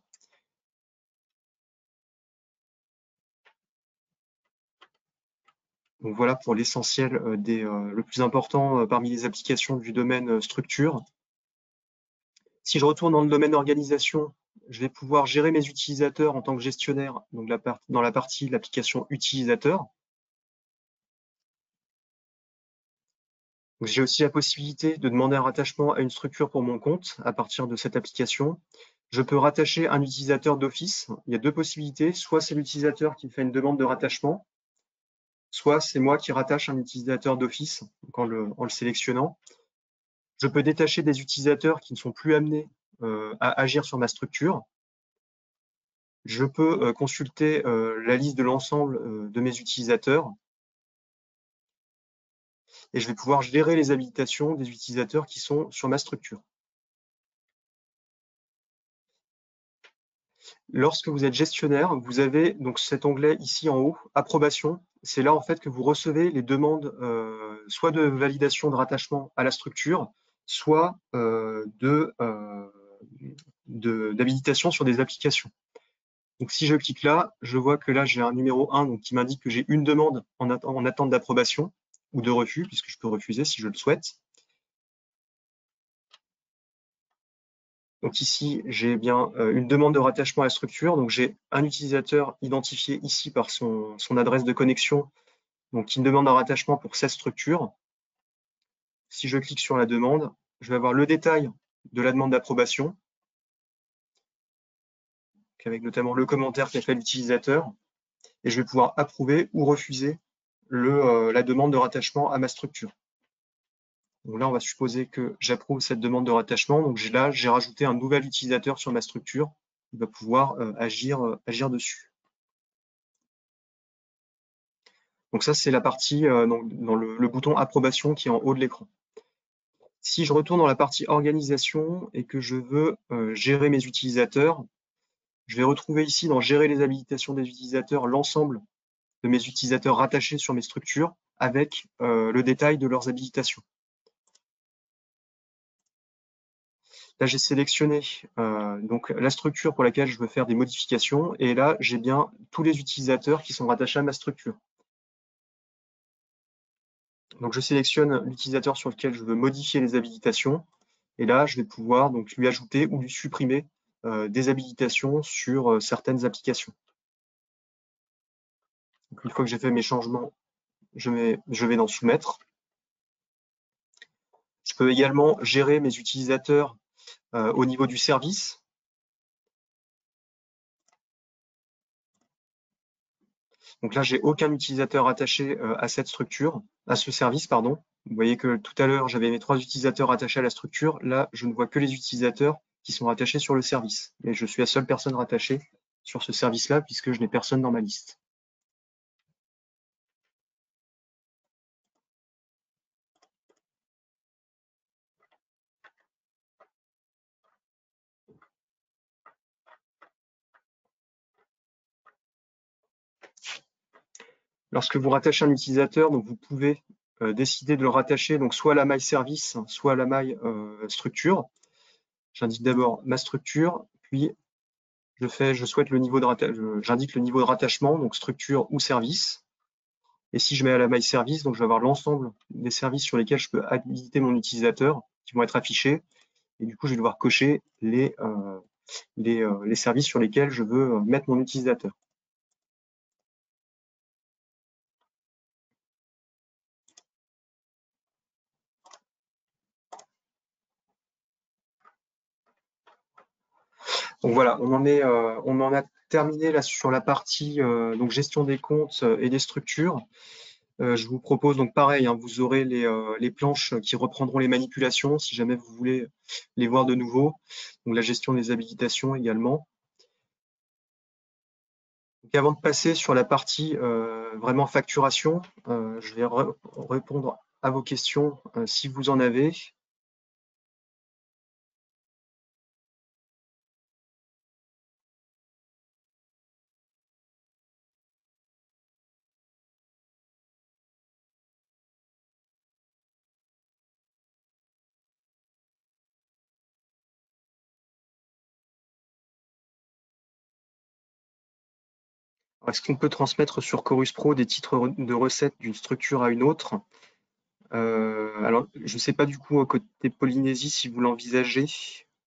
Donc voilà pour l'essentiel le plus important parmi les applications du domaine structure. Si je retourne dans le domaine organisation, je vais pouvoir gérer mes utilisateurs en tant que gestionnaire, donc dans la partie de l'application utilisateur. J'ai aussi la possibilité de demander un rattachement à une structure pour mon compte à partir de cette application. Je peux rattacher un utilisateur d'Office. Il y a deux possibilités. Soit c'est l'utilisateur qui me fait une demande de rattachement, soit c'est moi qui rattache un utilisateur d'Office en le sélectionnant. Je peux détacher des utilisateurs qui ne sont plus amenés à agir sur ma structure. Je peux consulter la liste de l'ensemble de mes utilisateurs. Et je vais pouvoir gérer les habilitations des utilisateurs qui sont sur ma structure. Lorsque vous êtes gestionnaire, vous avez donc cet onglet ici en haut, approbation. C'est là en fait que vous recevez les demandes soit de validation de rattachement à la structure, soit d'habilitation sur des applications. Donc si je clique là, je vois que là j'ai un numéro 1 donc, qui m'indique que j'ai une demande en attente d'approbation ou de refus, puisque je peux refuser si je le souhaite. Donc ici, j'ai bien une demande de rattachement à la structure. Donc j'ai un utilisateur identifié ici par son adresse de connexion, donc qui me demande un rattachement pour cette structure. Si je clique sur la demande, je vais avoir le détail de la demande d'approbation, avec notamment le commentaire qu'a fait l'utilisateur, et je vais pouvoir approuver ou refuser la demande de rattachement à ma structure. Donc là, on va supposer que j'approuve cette demande de rattachement. Donc là, j'ai rajouté un nouvel utilisateur sur ma structure qui va pouvoir agir dessus. Donc ça, c'est la partie dans le bouton approbation qui est en haut de l'écran. Si je retourne dans la partie organisation et que je veux gérer mes utilisateurs, je vais retrouver ici dans gérer les habilitations des utilisateurs l'ensemble de mes utilisateurs rattachés sur mes structures avec le détail de leurs habilitations. Là, j'ai sélectionné donc la structure pour laquelle je veux faire des modifications et là, j'ai bien tous les utilisateurs qui sont rattachés à ma structure. Donc, je sélectionne l'utilisateur sur lequel je veux modifier les habilitations et là, je vais pouvoir donc lui ajouter ou lui supprimer des habilitations sur certaines applications. Donc, une fois que j'ai fait mes changements, je vais dans Soumettre. Je peux également gérer mes utilisateurs au niveau du service. Donc là, j'ai aucun utilisateur attaché à cette structure, à ce service, pardon. Vous voyez que tout à l'heure, j'avais mes 3 utilisateurs attachés à la structure. Là, je ne vois que les utilisateurs qui sont rattachés sur le service. Et je suis la seule personne rattachée sur ce service-là puisque je n'ai personne dans ma liste. Lorsque vous rattachez un utilisateur, donc vous pouvez décider de le rattacher donc soit à la maille service, soit à la maille structure. J'indique d'abord ma structure, puis je souhaite le niveau de j'indique le niveau de rattachement, donc structure ou service. Et si je mets à la maille service, donc je vais avoir l'ensemble des services sur lesquels je peux habiliter mon utilisateur qui vont être affichés. Et du coup, je vais devoir cocher les services sur lesquels je veux mettre mon utilisateur. Donc voilà, on en a terminé là sur la partie donc gestion des comptes et des structures. Je vous propose donc pareil, hein, vous aurez les planches qui reprendront les manipulations si jamais vous voulez les voir de nouveau. Donc la gestion des habilitations également. Donc avant de passer sur la partie vraiment facturation, je vais répondre à vos questions si vous en avez. Est-ce qu'on peut transmettre sur Chorus Pro des titres de recettes d'une structure à une autre? Alors, je ne sais pas du coup côté Polynésie si vous l'envisagez.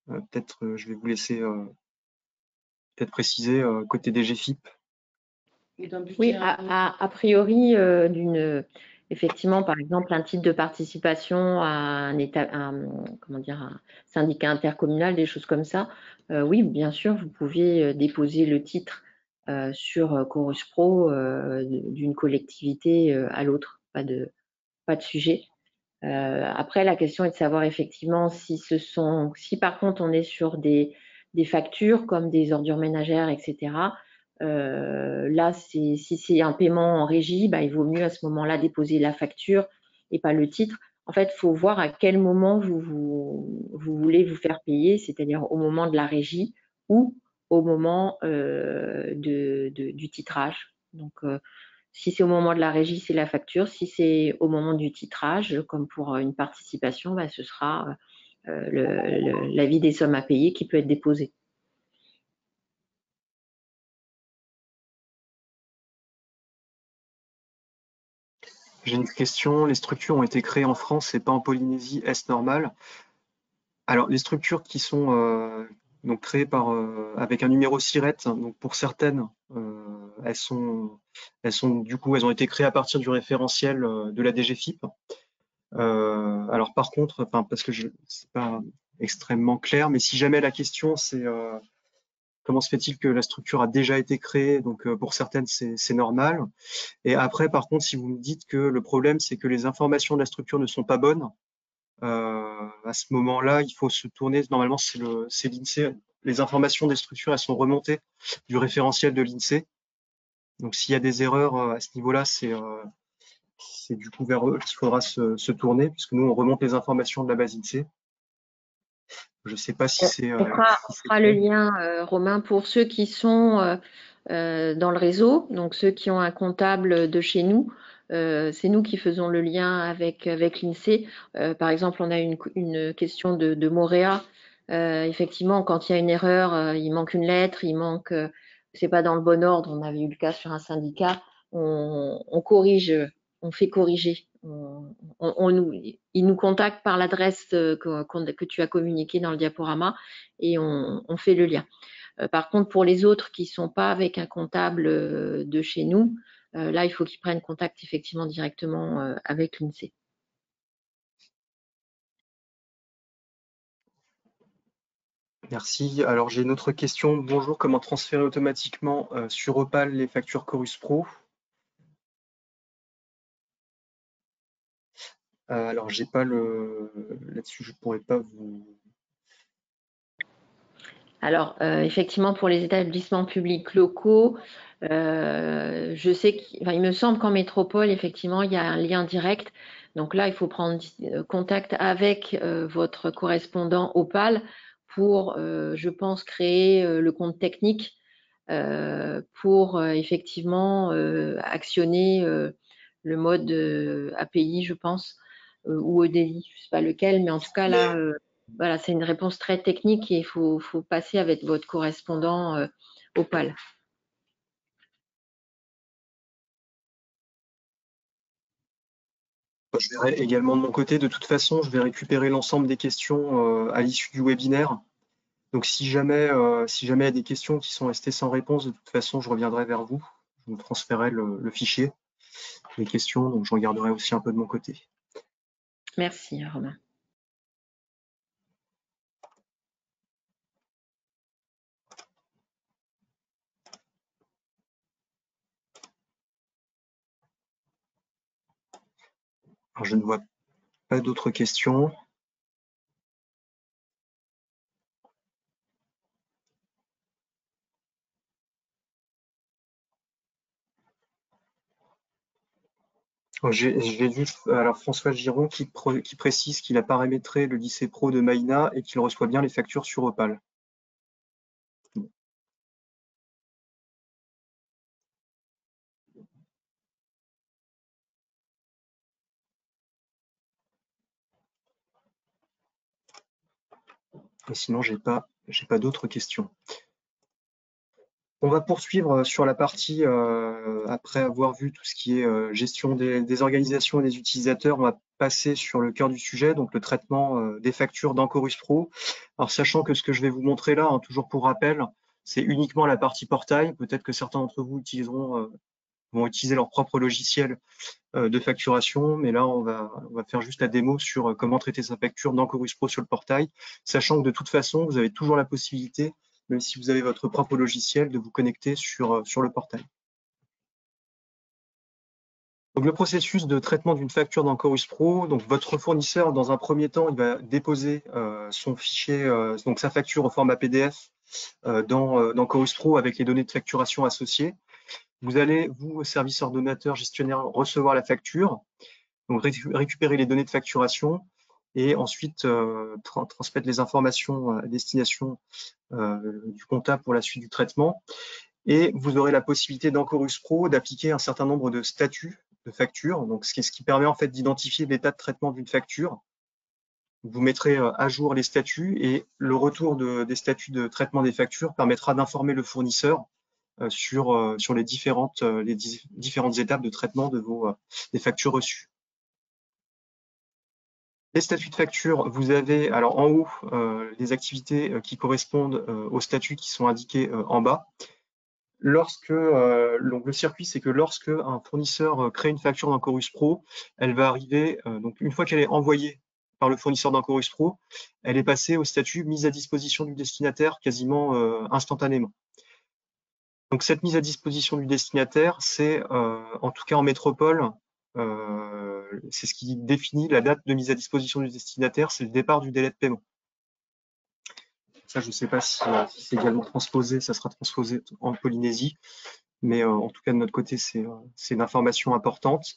Peut-être je vais vous laisser peut-être préciser côté DGFIP. Oui, a priori, effectivement, par exemple, un titre de participation à comment dire, un syndicat intercommunal, des choses comme ça. Oui, bien sûr, vous pouvez déposer le titre sur Chorus Pro d'une collectivité à l'autre, pas de sujet. Après, la question est de savoir effectivement si par contre on est sur des factures comme des ordures ménagères, etc. Là, si c'est un paiement en régie, il vaut mieux à ce moment-là déposer la facture et pas le titre. En fait, il faut voir à quel moment vous voulez vous faire payer, c'est-à-dire au moment de la régie ou au moment du titrage. Donc, Si c'est au moment de la régie, c'est la facture. Si c'est au moment du titrage, comme pour une participation, bah, ce sera l'avis des sommes à payer qui peut être déposé. J'ai une question. Les structures ont été créées en France et pas en Polynésie. Est-ce normal? Alors, les structures qui sont donc créées avec un numéro SIRET, donc pour certaines, elles ont été créées à partir du référentiel de la DGFiP. Alors par contre, parce que c'est pas extrêmement clair, mais si jamais la question c'est comment se fait-il que la structure a déjà été créée, donc pour certaines c'est normal. Et après, par contre, si vous me dites que le problème c'est que les informations de la structure ne sont pas bonnes, à ce moment-là, il faut se tourner. Normalement, c'est l'INSEE. Les informations des structures, elles sont remontées du référentiel de l'INSEE. Donc, s'il y a des erreurs à ce niveau-là, c'est du coup vers eux qu'il faudra se tourner, puisque nous, on remonte les informations de la base INSEE. Je ne sais pas si c'est. On fera le lien, Romain, pour ceux qui sont dans le réseau, donc ceux qui ont un comptable de chez nous. C'est nous qui faisons le lien avec l'INSEE. Par exemple, on a une question de Moréa. Effectivement, quand il y a une erreur, il manque une lettre, c'est pas dans le bon ordre. On avait eu le cas sur un syndicat. On corrige, on fait corriger. Il nous contacte par l'adresse que tu as communiquée dans le diaporama et on fait le lien. Par contre, pour les autres qui ne sont pas avec un comptable de chez nous, là, il faut qu'ils prennent contact effectivement directement avec l'INSEE. Merci. Alors, j'ai une autre question. Bonjour, comment transférer automatiquement sur Opal les factures Chorus Pro? Alors, j'ai pas là-dessus, je pourrais pas vous. Alors, effectivement, pour les établissements publics locaux, je sais il me semble qu'en métropole, effectivement, il y a un lien direct. Donc là, il faut prendre contact avec votre correspondant Opal pour, je pense, créer le compte technique pour effectivement actionner le mode API, je pense, ou EDI, je ne sais pas lequel, mais en tout cas là, voilà, c'est une réponse très technique et il faut passer avec votre correspondant Opal. Je verrai également de mon côté. De toute façon, je vais récupérer l'ensemble des questions à l'issue du webinaire. Donc, si jamais il y a des questions qui sont restées sans réponse, de toute façon, je reviendrai vers vous. Je vous transférerai le fichier, les questions, donc je regarderai aussi un peu de mon côté. Merci, Romain. Alors, je ne vois pas d'autres questions. J'ai vu alors François Giron qui précise qu'il a paramétré le lycée pro de Maïna et qu'il reçoit bien les factures sur Opal. Et sinon, j'ai pas d'autres questions. On va poursuivre sur la partie, après avoir vu tout ce qui est gestion des organisations et des utilisateurs, on va passer sur le cœur du sujet, donc le traitement des factures dans Chorus Pro. Alors, sachant que ce que je vais vous montrer là, hein, toujours pour rappel, c'est uniquement la partie portail. Peut-être que certains d'entre vous vont utiliser leur propre logiciel de facturation, mais là, on va faire juste la démo sur comment traiter sa facture dans Chorus Pro sur le portail, sachant que de toute façon, vous avez toujours la possibilité, même si vous avez votre propre logiciel, de vous connecter sur le portail. Donc, le processus de traitement d'une facture dans Chorus Pro, donc votre fournisseur, dans un premier temps, il va déposer son fichier, donc sa facture au format PDF dans Chorus Pro avec les données de facturation associées. Vous allez, vous, service ordonnateur gestionnaire, recevoir la facture, donc récupérer les données de facturation et ensuite transmettre les informations à destination du comptable pour la suite du traitement. Et vous aurez la possibilité dans Chorus Pro d'appliquer un certain nombre de statuts de facture, donc ce qui permet en fait d'identifier l'état de traitement d'une facture. Vous mettrez à jour les statuts et le retour des statuts de traitement des factures permettra d'informer le fournisseur sur les différentes étapes de traitement des factures reçues. Les statuts de facture, vous avez alors en haut les activités qui correspondent aux statuts qui sont indiqués en bas. Donc le circuit, c'est que lorsque un fournisseur crée une facture dans Chorus Pro, elle va arriver, donc une fois qu'elle est envoyée par le fournisseur dans Chorus Pro, elle est passée au statut mise à disposition du destinataire quasiment instantanément. Donc cette mise à disposition du destinataire, c'est en tout cas en métropole, c'est ce qui définit la date de mise à disposition du destinataire, c'est le départ du délai de paiement. Ça, je ne sais pas si c'est également transposé, ça sera transposé en Polynésie, mais en tout cas de notre côté, c'est une information importante.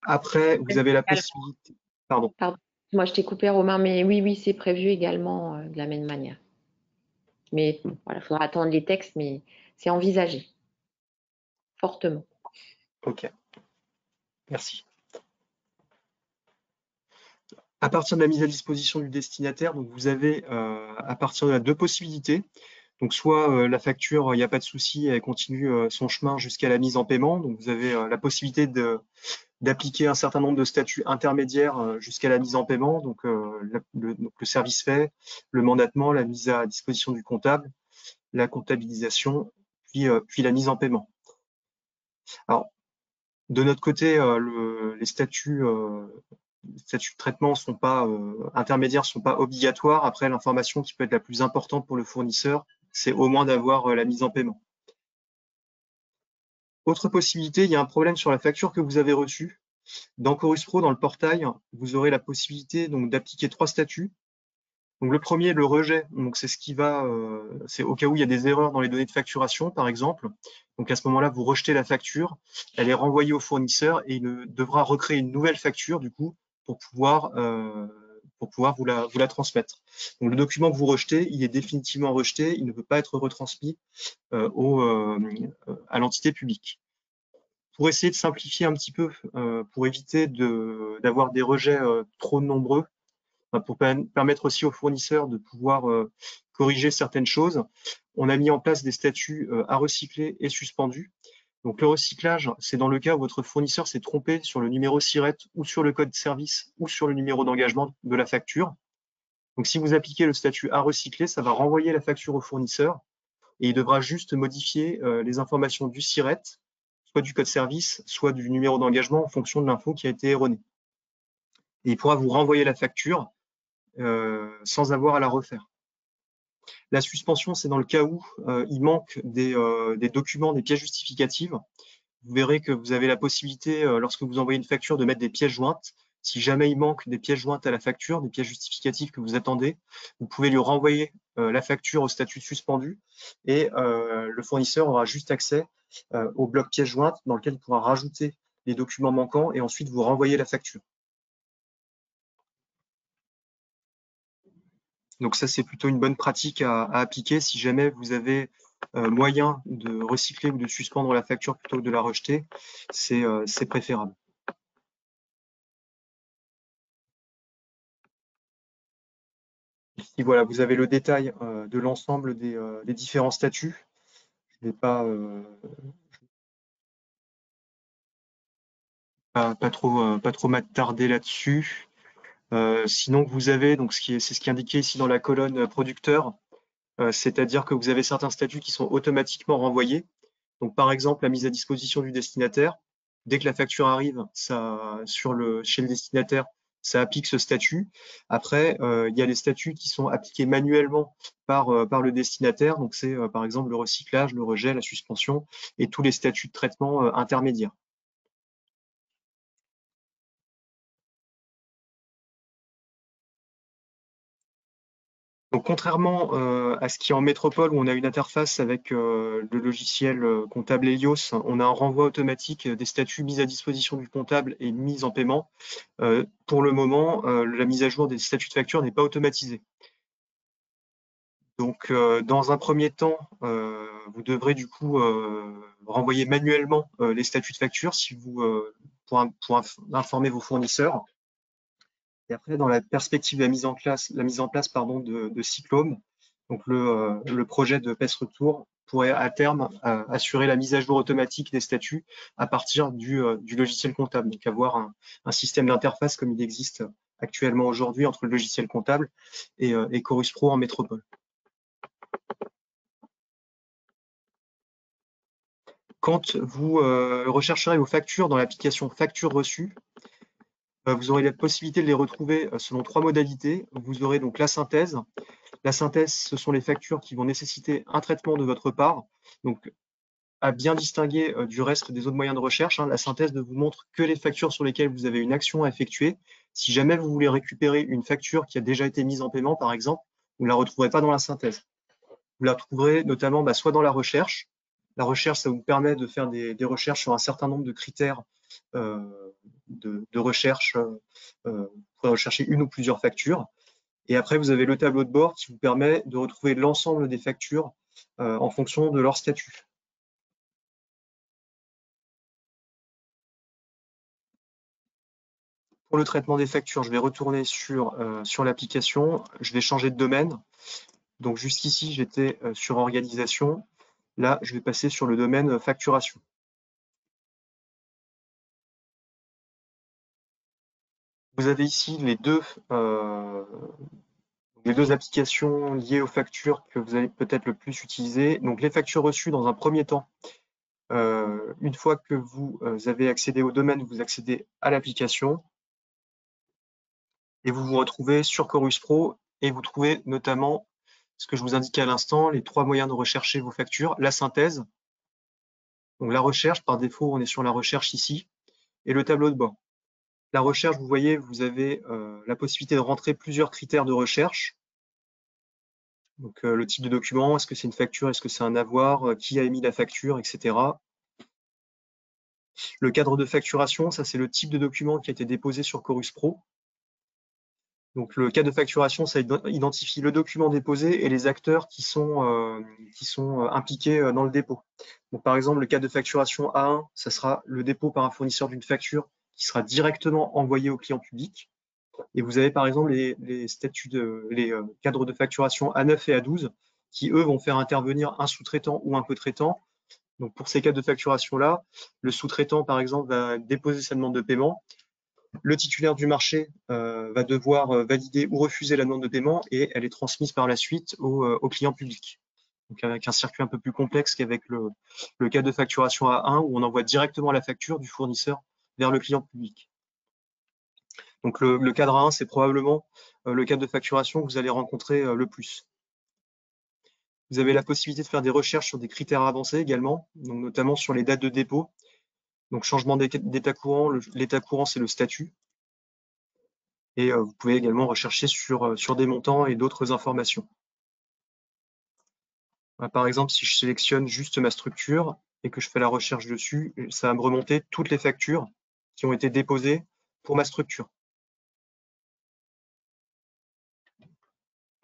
Après, vous avez la possibilité… Pardon. Moi, je t'ai coupé, Romain, mais oui, c'est prévu également de la même manière. Mais voilà, il faudra attendre les textes, mais c'est envisagé fortement. Ok, merci. À partir de la mise à disposition du destinataire, donc vous avez à partir de là 2 possibilités. Donc soit la facture, il n'y a pas de souci, elle continue son chemin jusqu'à la mise en paiement. Donc vous avez la possibilité d'appliquer un certain nombre de statuts intermédiaires jusqu'à la mise en paiement. Donc le service fait, le mandatement, la mise à disposition du comptable, la comptabilisation, puis la mise en paiement. Alors, de notre côté, les statuts de traitement sont pas intermédiaires, sont pas obligatoires. Après, l'information qui peut être la plus importante pour le fournisseur, c'est au moins d'avoir la mise en paiement. Autre possibilité, il y a un problème sur la facture que vous avez reçue. Dans Chorus Pro, dans le portail, vous aurez la possibilité donc d'appliquer 3 statuts. Donc le premier, le rejet. Donc c'est ce qui va, c'est au cas où il y a des erreurs dans les données de facturation, par exemple. Donc à ce moment-là, vous rejetez la facture, elle est renvoyée au fournisseur et il devra recréer une nouvelle facture du coup pour pouvoir vous la transmettre. Donc le document que vous rejetez, il est définitivement rejeté, il ne peut pas être retransmis à l'entité publique. Pour essayer de simplifier un petit peu, pour éviter d'avoir des rejets trop nombreux, pour permettre aussi aux fournisseurs de pouvoir corriger certaines choses, on a mis en place des statuts à recycler et suspendus. Donc le recyclage, c'est dans le cas où votre fournisseur s'est trompé sur le numéro SIRET ou sur le code service ou sur le numéro d'engagement de la facture. Donc si vous appliquez le statut à recycler, ça va renvoyer la facture au fournisseur et il devra juste modifier les informations du SIRET, soit du code service, soit du numéro d'engagement en fonction de l'info qui a été erronée. Et il pourra vous renvoyer la facture sans avoir à la refaire. La suspension, c'est dans le cas où il manque des documents, des pièces justificatives. Vous verrez que vous avez la possibilité, lorsque vous envoyez une facture, de mettre des pièces jointes. Si jamais il manque des pièces jointes à la facture, des pièces justificatives que vous attendez, vous pouvez lui renvoyer la facture au statut suspendu et le fournisseur aura juste accès au bloc pièces jointes dans lequel il pourra rajouter les documents manquants et ensuite vous renvoyer la facture. Donc ça, c'est plutôt une bonne pratique à appliquer si jamais vous avez moyen de recycler ou de suspendre la facture plutôt que de la rejeter, c'est préférable. Ici, voilà, vous avez le détail de l'ensemble des différents statuts. Je ne vais pas trop m'attarder là-dessus. Sinon, vous avez, donc c'est ce qui est indiqué ici dans la colonne producteur, c'est-à-dire que vous avez certains statuts qui sont automatiquement renvoyés. Donc, par exemple, la mise à disposition du destinataire. Dès que la facture arrive, chez le destinataire, ça applique ce statut. Après, il y a les statuts qui sont appliqués manuellement par le destinataire. Donc, c'est par exemple le recyclage, le rejet, la suspension et tous les statuts de traitement intermédiaires. Donc, contrairement à ce qui est en métropole où on a une interface avec le logiciel comptable Helios, on a un renvoi automatique des statuts mis à disposition du comptable et mis en paiement. Pour le moment, la mise à jour des statuts de facture n'est pas automatisée. Donc, dans un premier temps, vous devrez du coup renvoyer manuellement les statuts de facture si vous, pour informer vos fournisseurs. Et après, dans la perspective de la mise en place de Cyclone, donc le projet de PES Retour pourrait à terme assurer la mise à jour automatique des statuts à partir du logiciel comptable. Donc avoir un système d'interface comme il existe actuellement aujourd'hui entre le logiciel comptable et Chorus Pro en métropole. Quand vous rechercherez vos factures dans l'application Factures reçues, vous aurez la possibilité de les retrouver selon 3 modalités. Vous aurez donc la synthèse. La synthèse, ce sont les factures qui vont nécessiter un traitement de votre part. Donc, à bien distinguer du reste des autres moyens de recherche, la synthèse ne vous montre que les factures sur lesquelles vous avez une action à effectuer. Si jamais vous voulez récupérer une facture qui a déjà été mise en paiement, par exemple, vous ne la retrouverez pas dans la synthèse. Vous la trouverez notamment soit dans la recherche. La recherche, ça vous permet de faire des recherches sur un certain nombre de critères de recherche. Vous pourrez rechercher une ou plusieurs factures. Et après, vous avez le tableau de bord qui vous permet de retrouver l'ensemble des factures en fonction de leur statut. Pour le traitement des factures, je vais retourner sur l'application. Je vais changer de domaine. Donc jusqu'ici, j'étais sur organisation. Là, je vais passer sur le domaine facturation. Vous avez ici les deux applications liées aux factures que vous allez peut-être le plus utiliser. Donc les factures reçues dans un premier temps. Une fois que vous avez accédé au domaine, vous accédez à l'application et vous vous retrouvez sur Chorus Pro et vous trouvez notamment ce que je vous indiquais à l'instant, les 3 moyens de rechercher vos factures, la synthèse, donc la recherche, par défaut on est sur la recherche ici, et le tableau de bord. La recherche, vous voyez, vous avez la possibilité de rentrer plusieurs critères de recherche. Donc le type de document, est-ce que c'est une facture, est-ce que c'est un avoir, qui a émis la facture, etc. Le cadre de facturation, ça c'est le type de document qui a été déposé sur Chorus Pro. Donc le cadre de facturation, ça identifie le document déposé et les acteurs qui sont impliqués dans le dépôt. Donc par exemple, le cadre de facturation A1, ça sera le dépôt par un fournisseur d'une facture qui sera directement envoyé au client public. Et vous avez par exemple les cadres de facturation A9 et A12 qui, eux, vont faire intervenir un sous-traitant ou un co-traitant. Donc pour ces cadres de facturation-là, le sous-traitant, par exemple, va déposer sa demande de paiement. Le titulaire du marché va devoir valider ou refuser la demande de paiement et elle est transmise par la suite au client public. Donc avec un circuit un peu plus complexe qu'avec le cadre de facturation A1 où on envoie directement la facture du fournisseur vers le client public. Donc le cadre A1, c'est probablement le cadre de facturation que vous allez rencontrer le plus. Vous avez la possibilité de faire des recherches sur des critères avancés également, donc notamment sur les dates de dépôt. Donc changement d'état courant, l'état courant c'est le statut. Et vous pouvez également rechercher sur des montants et d'autres informations. Par exemple, si je sélectionne juste ma structure et que je fais la recherche dessus, ça va me remonter toutes les factures qui ont été déposées pour ma structure.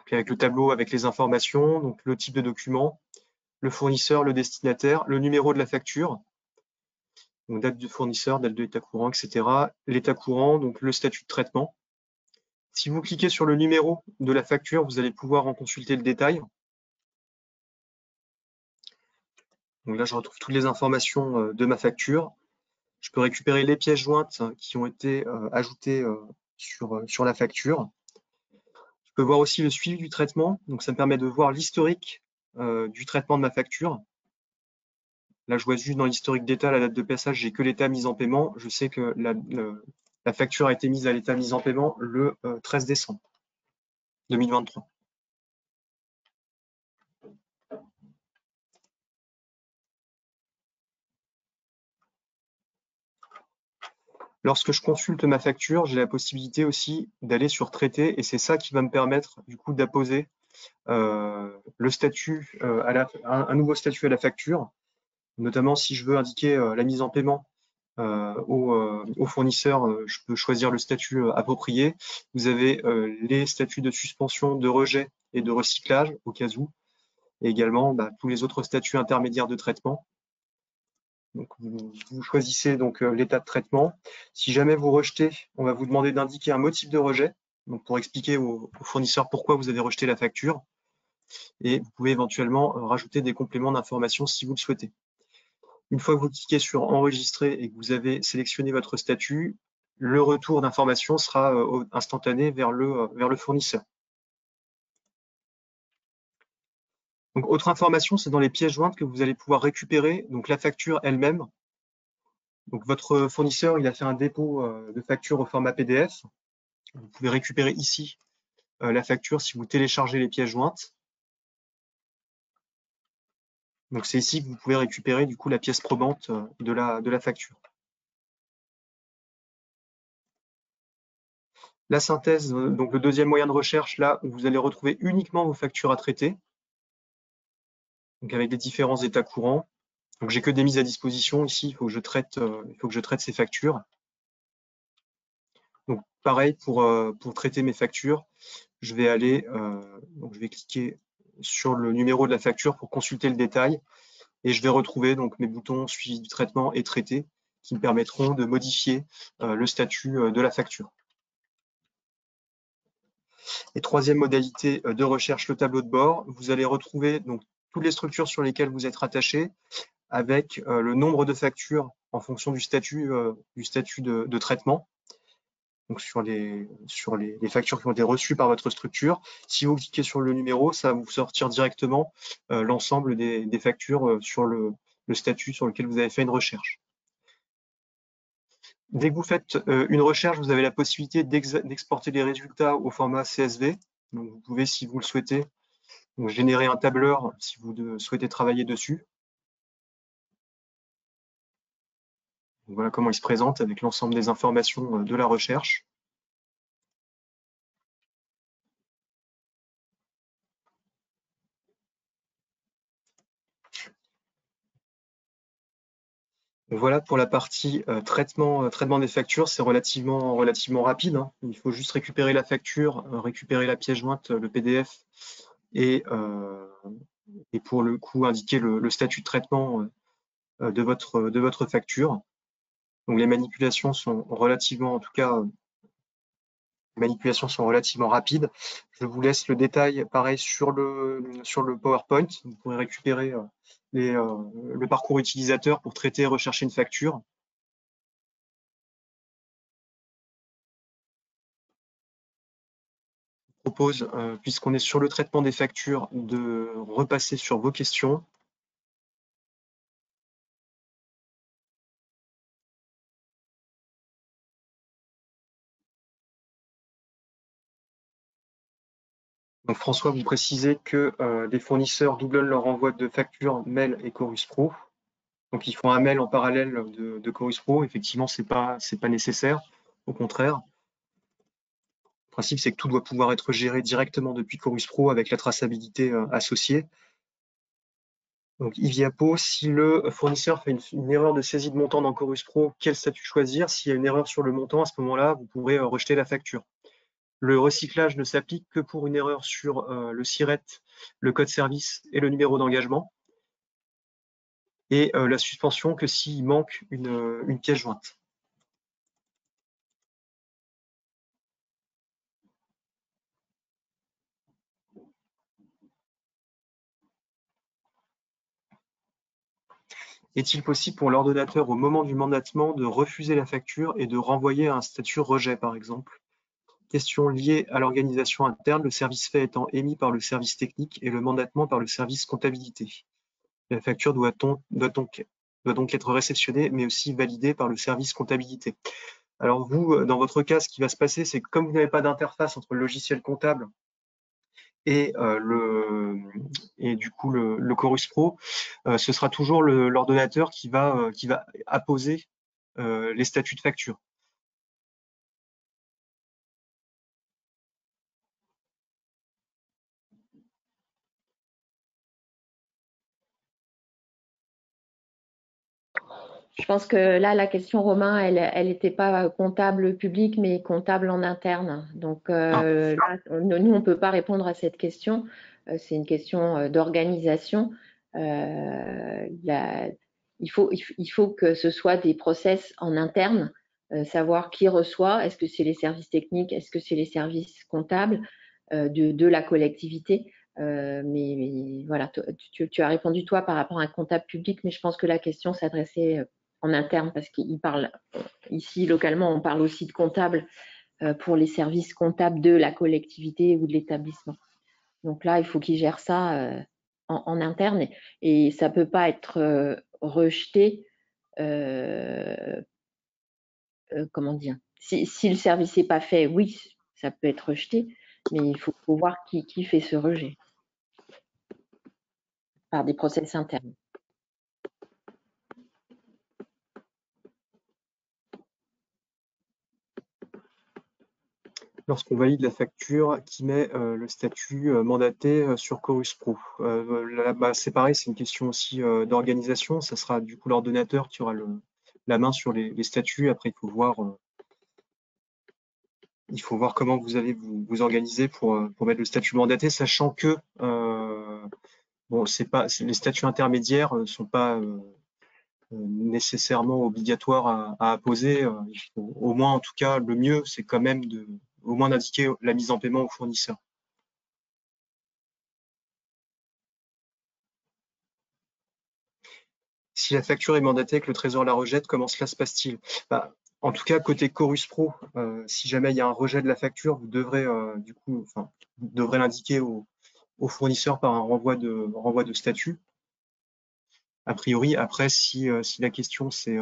Puis avec le tableau avec les informations, donc le type de document, le fournisseur, le destinataire, le numéro de la facture, donc date du fournisseur, date de l'état courant, etc. L'état courant, donc le statut de traitement. Si vous cliquez sur le numéro de la facture, vous allez pouvoir en consulter le détail. Donc là, je retrouve toutes les informations de ma facture. Je peux récupérer les pièces jointes qui ont été ajoutées sur la facture. Je peux voir aussi le suivi du traitement. Donc ça me permet de voir l'historique du traitement de ma facture. Là, je vois juste dans l'historique d'état, la date de passage, j'ai que l'état mis en paiement. Je sais que la facture a été mise à l'état mis en paiement le 13 décembre 2023. Lorsque je consulte ma facture, j'ai la possibilité aussi d'aller sur traiter et c'est ça qui va me permettre du coup d'apposer le statut un nouveau statut à la facture, notamment si je veux indiquer la mise en paiement au fournisseur, je peux choisir le statut approprié. Vous avez les statuts de suspension, de rejet et de recyclage au cas où, et également tous les autres statuts intermédiaires de traitement. Donc, vous choisissez donc l'état de traitement. Si jamais vous rejetez, on va vous demander d'indiquer un motif de rejet, donc pour expliquer au fournisseur pourquoi vous avez rejeté la facture. Et vous pouvez éventuellement rajouter des compléments d'information si vous le souhaitez. Une fois que vous cliquez sur enregistrer et que vous avez sélectionné votre statut, le retour d'information sera instantané vers le fournisseur. Donc, autre information, c'est dans les pièces jointes que vous allez pouvoir récupérer donc la facture elle-même. Donc, votre fournisseur, il a fait un dépôt de facture au format PDF. Vous pouvez récupérer ici la facture si vous téléchargez les pièces jointes. Donc, c'est ici que vous pouvez récupérer du coup la pièce probante de la facture. La synthèse, donc le deuxième moyen de recherche, là où vous allez retrouver uniquement vos factures à traiter, donc avec les différents états courants. Donc j'ai que des mises à disposition ici, il faut que je traite ces factures. Donc pareil pour traiter mes factures, je vais aller, donc je vais cliquer sur le numéro de la facture pour consulter le détail et je vais retrouver donc mes boutons suivi du traitement et traité qui me permettront de modifier le statut de la facture. Et troisième modalité de recherche, le tableau de bord. Vous allez retrouver donc toutes les structures sur lesquelles vous êtes rattaché avec le nombre de factures en fonction du statut de traitement. Donc sur les factures qui ont été reçues par votre structure. Si vous cliquez sur le numéro, ça va vous sortir directement l'ensemble des factures sur le statut sur lequel vous avez fait une recherche. Dès que vous faites une recherche, vous avez la possibilité d'exporter les résultats au format CSV. Donc vous pouvez, si vous le souhaitez, donc générer un tableur si vous souhaitez travailler dessus. Donc voilà comment il se présente avec l'ensemble des informations de la recherche. Donc voilà pour la partie traitement des factures, c'est relativement rapide, hein. Il faut juste récupérer la facture, récupérer la pièce jointe, le PDF, et pour le coup indiquer le statut de traitement de votre facture. Donc les manipulations sont relativement rapides. Je vous laisse le détail pareil sur le PowerPoint. Vous pourrez récupérer le parcours utilisateur pour traiter et rechercher une facture. Je vous propose, puisqu'on est sur le traitement des factures, de repasser sur vos questions. Donc François, vous précisez que des fournisseurs doublonnent leur envoi de factures Mail et Chorus Pro. Donc ils font un mail en parallèle de Chorus Pro. Effectivement, c'est pas nécessaire. Au contraire, le principe c'est que tout doit pouvoir être géré directement depuis Chorus Pro avec la traçabilité associée. Donc Iviapo, si le fournisseur fait une erreur de saisie de montant dans Chorus Pro, quel statut choisir? S'il y a une erreur sur le montant, à ce moment-là, vous pourrez rejeter la facture. Le recyclage ne s'applique que pour une erreur sur le SIRET, le code service et le numéro d'engagement. Et la suspension que s'il manque une pièce jointe. Est-il possible pour l'ordonnateur au moment du mandatement de refuser la facture et de renvoyer à un statut rejet, par exemple? Question liée à l'organisation interne, le service fait étant émis par le service technique et le mandatement par le service comptabilité. La facture doit donc être réceptionnée, mais aussi validée par le service comptabilité. Alors vous, dans votre cas, ce qui va se passer, c'est que comme vous n'avez pas d'interface entre le logiciel comptable et du coup le Chorus Pro, ce sera toujours l'ordonnateur qui va apposer les statuts de facture. Je pense que là, la question, Romain, elle n'était pas comptable public, mais comptable en interne. Donc, là, nous, on ne peut pas répondre à cette question. C'est une question d'organisation. Il faut que ce soit des process en interne, savoir qui reçoit, est-ce que c'est les services techniques, est-ce que c'est les services comptables de la collectivité. Mais voilà, tu as répondu toi par rapport à un comptable public, mais je pense que la question s'adressait en interne parce qu'il parle ici localement, on parle aussi de comptable pour les services comptables de la collectivité ou de l'établissement. Donc là, il faut qu'il gère ça en interne et ça peut pas être rejeté. Comment dire, si le service n'est pas fait, oui, ça peut être rejeté, mais il faut voir qui fait ce rejet par des process internes. Lorsqu'on valide la facture qui met le statut mandaté sur Chorus Pro. C'est pareil, c'est une question aussi d'organisation. Ça sera du coup l'ordonnateur qui aura la main sur les statuts. Après, il faut voir comment vous allez vous organiser pour mettre le statut mandaté, sachant que bon, les statuts intermédiaires ne sont pas nécessairement obligatoires à apposer. Il faut, au moins, en tout cas, le mieux, c'est quand même au moins d'indiquer la mise en paiement au fournisseur. Si la facture est mandatée et que le trésor la rejette, comment cela se passe-t-il? En tout cas, côté Chorus Pro, si jamais il y a un rejet de la facture, vous devrez l'indiquer au fournisseur par un renvoi de statut. A priori, après, si la question c'est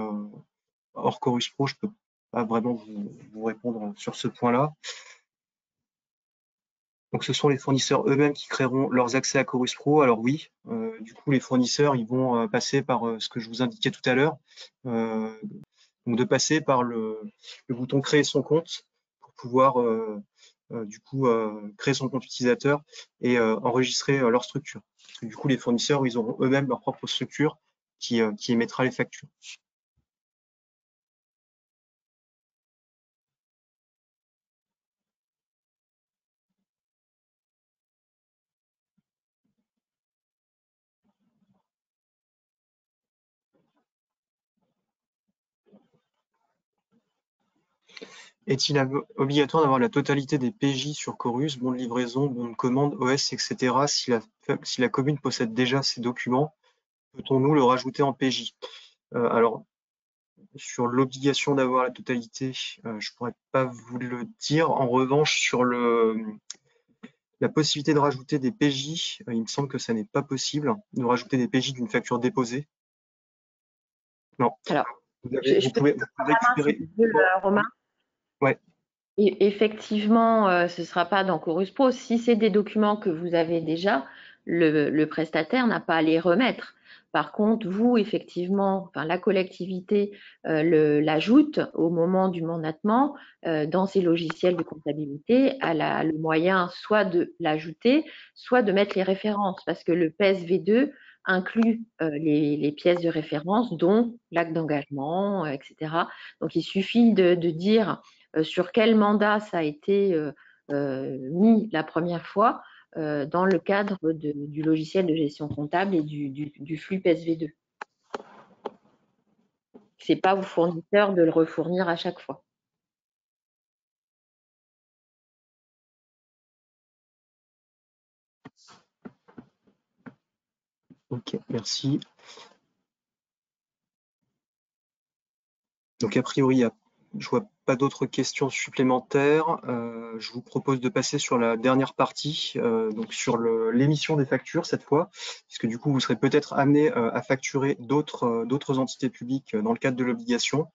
hors Chorus Pro, je peux pas vraiment vous répondre sur ce point-là. Donc, ce sont les fournisseurs eux-mêmes qui créeront leurs accès à Chorus Pro. Alors oui, du coup, les fournisseurs, ils vont passer par ce que je vous indiquais tout à l'heure. Donc, de passer par le bouton créer son compte pour pouvoir du coup créer son compte utilisateur et enregistrer leur structure. Parce que du coup, les fournisseurs, ils auront eux-mêmes leur propre structure qui émettra les factures. Est-il obligatoire d'avoir la totalité des PJ sur Chorus, bon de livraison, bon de commande, OS, etc. Si la commune possède déjà ces documents, peut-on nous le rajouter en PJ? Alors, sur l'obligation d'avoir la totalité, je ne pourrais pas vous le dire. En revanche, sur la possibilité de rajouter des PJ, il me semble que ça n'est pas possible de rajouter des PJ d'une facture déposée. Non. Alors, vous pouvez récupérer. Romain. Ouais. Et effectivement, ce ne sera pas dans Chorus Pro. Si c'est des documents que vous avez déjà, le prestataire n'a pas à les remettre. Par contre, vous, effectivement, la collectivité l'ajoute au moment du mandatement dans ses logiciels de comptabilité, elle a le moyen soit de l'ajouter, soit de mettre les références, parce que le PSV2 inclut les pièces de référence, dont l'acte d'engagement, etc. Donc, il suffit de dire sur quel mandat ça a été mis la première fois dans le cadre du logiciel de gestion comptable et du flux PSV2. Ce n'est pas au fournisseur de le refournir à chaque fois. Ok, merci. Donc, a priori, je vois pas d'autres questions supplémentaires. Je vous propose de passer sur la dernière partie, donc sur l'émission des factures cette fois, puisque du coup, vous serez peut-être amené à facturer d'autres entités publiques dans le cadre de l'obligation.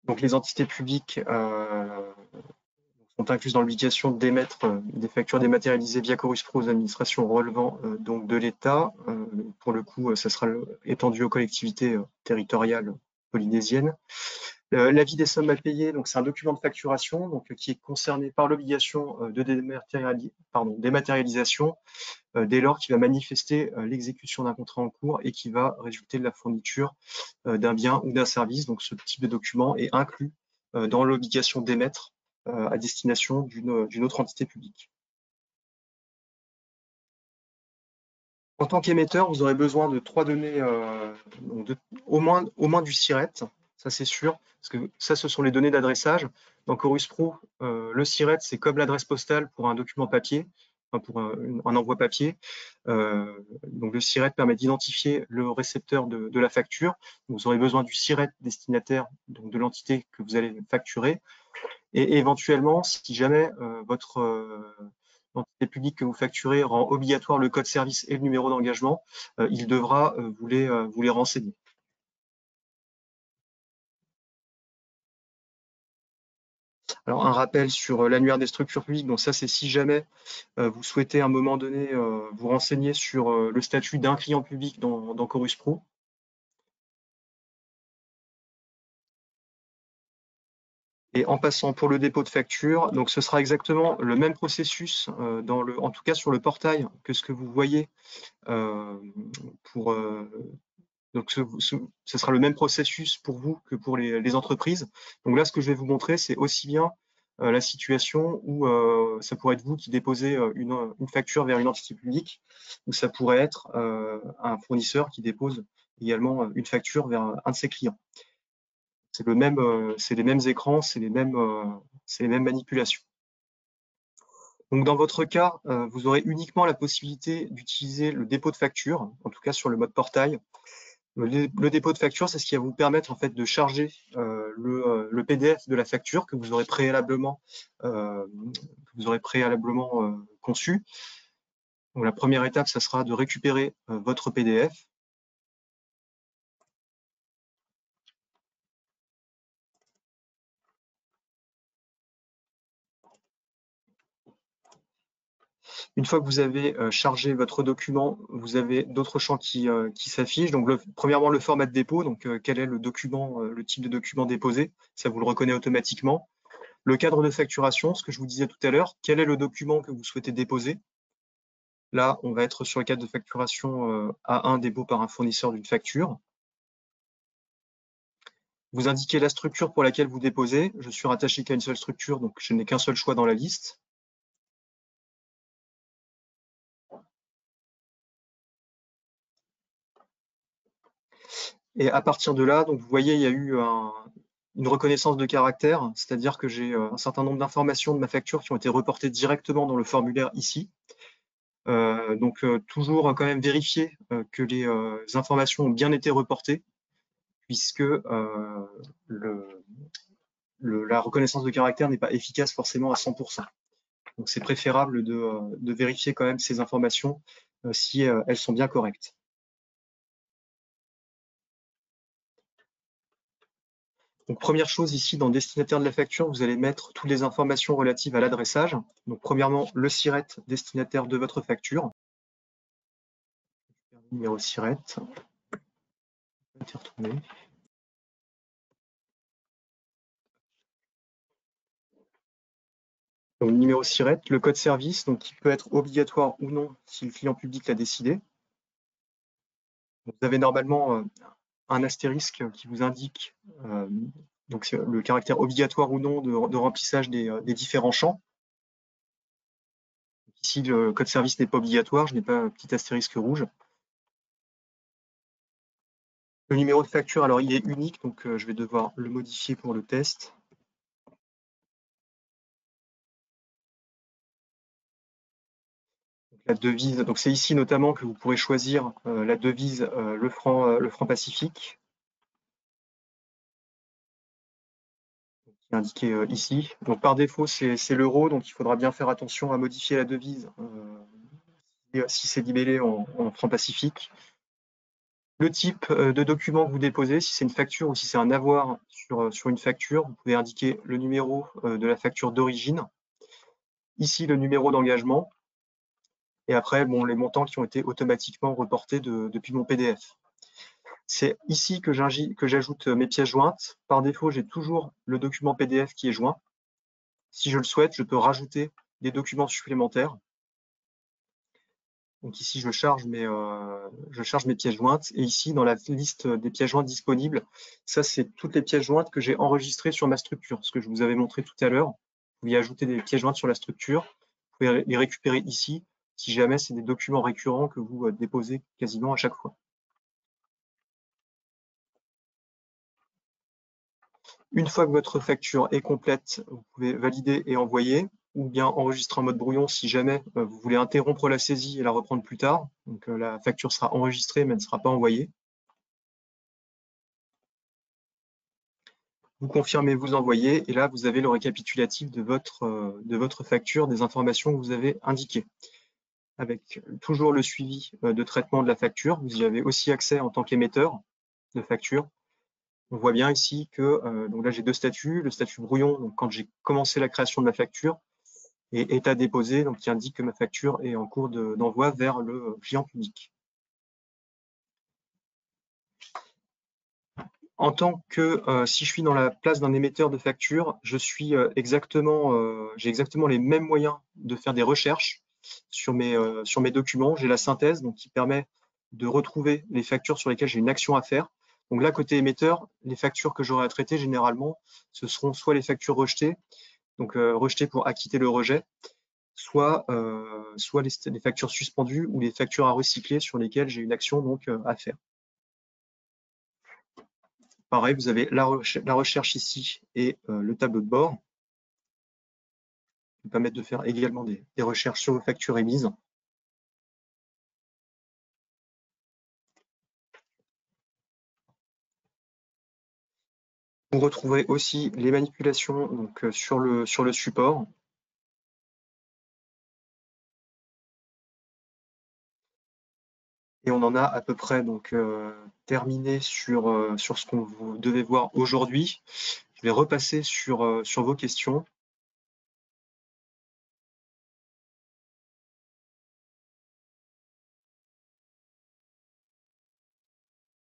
Donc, les entités publiques sont incluses dans l'obligation d'émettre des factures dématérialisées via Chorus Pro aux administrations relevant donc de l'État. Pour le coup, ça sera étendu aux collectivités territoriales polynésienne. L'avis des sommes à payer, donc c'est un document de facturation donc, qui est concerné par l'obligation de dématérialisation dès lors qu'il va manifester l'exécution d'un contrat en cours et qui va résulter de la fourniture d'un bien ou d'un service. Donc ce type de document est inclus dans l'obligation d'émettre à destination d'une autre entité publique. En tant qu'émetteur, vous aurez besoin de 3 données, au moins du SIRET, ça c'est sûr, parce que ça, ce sont les données d'adressage. Dans Chorus Pro, le SIRET, c'est comme l'adresse postale pour un document papier, enfin pour un envoi papier. Donc le SIRET permet d'identifier le récepteur de la facture. Vous aurez besoin du SIRET destinataire, donc de l'entité que vous allez facturer. Et éventuellement, si jamais votre l'entité publique que vous facturez rend obligatoire le code service et le numéro d'engagement, il devra vous les renseigner. Alors, un rappel sur l'annuaire des structures publiques, donc ça c'est si jamais vous souhaitez à un moment donné vous renseigner sur le statut d'un client public dans Chorus Pro. Et en passant pour le dépôt de facture, donc ce sera exactement le même processus, en tout cas sur le portail, que ce que vous voyez donc ce sera le même processus pour vous que pour les entreprises. Donc là, ce que je vais vous montrer, c'est aussi bien la situation où ça pourrait être vous qui déposez une facture vers une entité publique, ou ça pourrait être un fournisseur qui dépose également une facture vers un de ses clients. C'est les mêmes écrans, c'est les mêmes manipulations. Donc dans votre cas, vous aurez uniquement la possibilité d'utiliser le dépôt de facture, en tout cas sur le mode portail. Le dépôt de facture, c'est ce qui va vous permettre en fait de charger le PDF de la facture que vous aurez préalablement conçu. Donc la première étape, ça sera de récupérer votre PDF. Une fois que vous avez chargé votre document, vous avez d'autres champs qui s'affichent. Donc, premièrement, le format de dépôt. Donc, quel est le document, le type de document déposé? Ça vous le reconnaît automatiquement. Le cadre de facturation, ce que je vous disais tout à l'heure. Quel est le document que vous souhaitez déposer? Là, on va être sur le cadre de facturation A1, dépôt par un fournisseur d'une facture. Vous indiquez la structure pour laquelle vous déposez. Je suis rattaché qu'à une seule structure, donc je n'ai qu'un seul choix dans la liste. Et à partir de là, donc vous voyez, il y a eu une reconnaissance de caractère, c'est-à-dire que j'ai un certain nombre d'informations de ma facture qui ont été reportées directement dans le formulaire ici. Donc toujours quand même vérifier que les informations ont bien été reportées, puisque la reconnaissance de caractère n'est pas efficace forcément à 100%. Donc c'est préférable de vérifier quand même ces informations si elles sont bien correctes. Donc, première chose ici, dans le destinataire de la facture, vous allez mettre toutes les informations relatives à l'adressage. Donc, premièrement, le SIRET destinataire de votre facture. Numéro SIRET. Donc, numéro SIRET, le code service, donc qui peut être obligatoire ou non si le client public l'a décidé. Vous avez normalement un astérisque qui vous indique donc le caractère obligatoire ou non de remplissage des différents champs. Ici, le code service n'est pas obligatoire, je n'ai pas un petit astérisque rouge. Le numéro de facture, alors il est unique, donc je vais devoir le modifier pour le test. La devise, donc c'est ici notamment que vous pourrez choisir la devise le franc Pacifique, qui est indiqué ici. Donc par défaut, c'est l'euro, donc il faudra bien faire attention à modifier la devise si c'est libellé en franc Pacifique. Le type de document que vous déposez, si c'est une facture ou si c'est un avoir sur une facture, vous pouvez indiquer le numéro de la facture d'origine. Ici, le numéro d'engagement. Et après, bon, les montants qui ont été automatiquement reportés depuis mon PDF. C'est ici que j'ajoute mes pièces jointes. Par défaut, j'ai toujours le document PDF qui est joint. Si je le souhaite, je peux rajouter des documents supplémentaires. Donc ici, je charge mes pièces jointes. Et ici, dans la liste des pièces jointes disponibles, ça, c'est toutes les pièces jointes que j'ai enregistrées sur ma structure, ce que je vous avais montré tout à l'heure. Vous pouvez ajouter des pièces jointes sur la structure. Vous pouvez les récupérer ici, si jamais c'est des documents récurrents que vous déposez quasiment à chaque fois. Une fois que votre facture est complète, vous pouvez valider et envoyer, ou bien enregistrer en mode brouillon si jamais vous voulez interrompre la saisie et la reprendre plus tard. Donc la facture sera enregistrée mais elle ne sera pas envoyée. Vous confirmez, vous envoyez, et là vous avez le récapitulatif de votre facture, des informations que vous avez indiquées. Avec toujours le suivi de traitement de la facture, vous y avez aussi accès en tant qu'émetteur de facture. On voit bien ici que, donc là j'ai deux statuts, le statut brouillon, donc quand j'ai commencé la création de ma facture, et état déposé, donc qui indique que ma facture est en cours d'envoi vers le client public. En tant que, si je suis dans la place d'un émetteur de facture, j'ai exactement les mêmes moyens de faire des recherches sur mes documents. J'ai la synthèse, donc qui permet de retrouver les factures sur lesquelles j'ai une action à faire. Donc là, côté émetteur, les factures que j'aurai à traiter, généralement, ce seront soit les factures rejetées, donc rejetées pour acquitter le rejet, soit les factures suspendues ou les factures à recycler sur lesquelles j'ai une action donc à faire. Pareil, vous avez la recherche ici et le tableau de bord qui permettent de faire également des recherches sur vos factures émises. Vous retrouverez aussi les manipulations donc, sur le support. Et on en a à peu près donc, terminé sur ce qu'on vous devez voir aujourd'hui. Je vais repasser sur vos questions.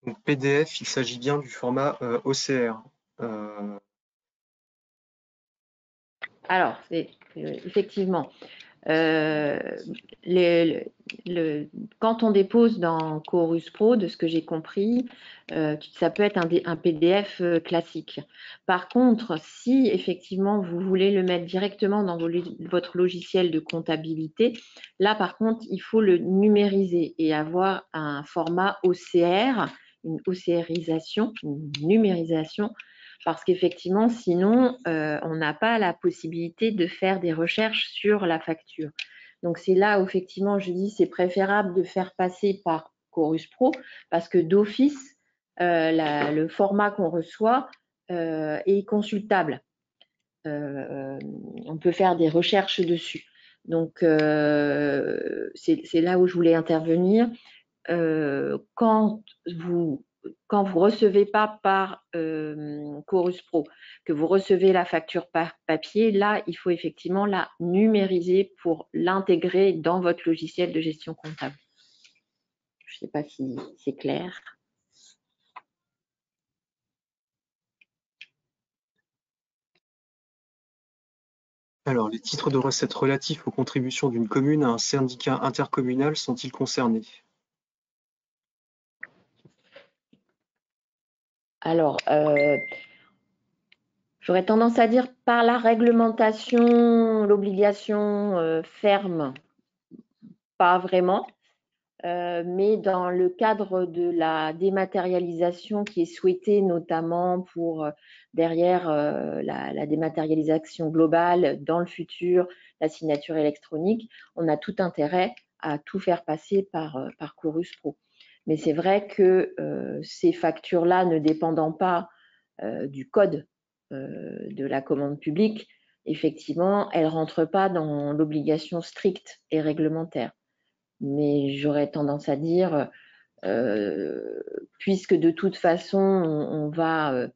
Donc, PDF, il s'agit bien du format OCR. Alors, effectivement, quand on dépose dans Chorus Pro, de ce que j'ai compris, ça peut être un PDF classique. Par contre, si effectivement vous voulez le mettre directement dans votre logiciel de comptabilité, là par contre, il faut le numériser et avoir un format OCR, une OCRisation, une numérisation, parce qu'effectivement, sinon, on n'a pas la possibilité de faire des recherches sur la facture. Donc, c'est là où, effectivement, je dis c'est préférable de faire passer par Chorus Pro parce que d'office, le format qu'on reçoit est consultable. On peut faire des recherches dessus. Donc, c'est là où je voulais intervenir. Quand vous recevez pas par Chorus Pro, que vous recevez la facture par papier, là, il faut effectivement la numériser pour l'intégrer dans votre logiciel de gestion comptable. Je ne sais pas si c'est clair. Alors, les titres de recettes relatifs aux contributions d'une commune à un syndicat intercommunal sont-ils concernés? Alors, j'aurais tendance à dire par la réglementation, l'obligation ferme, pas vraiment. Mais dans le cadre de la dématérialisation qui est souhaitée notamment pour derrière la dématérialisation globale dans le futur, la signature électronique, on a tout intérêt à tout faire passer par Chorus Pro. Mais c'est vrai que ces factures-là ne dépendant pas du code de la commande publique, effectivement, elles ne rentrent pas dans l'obligation stricte et réglementaire. Mais j'aurais tendance à dire, puisque de toute façon, on va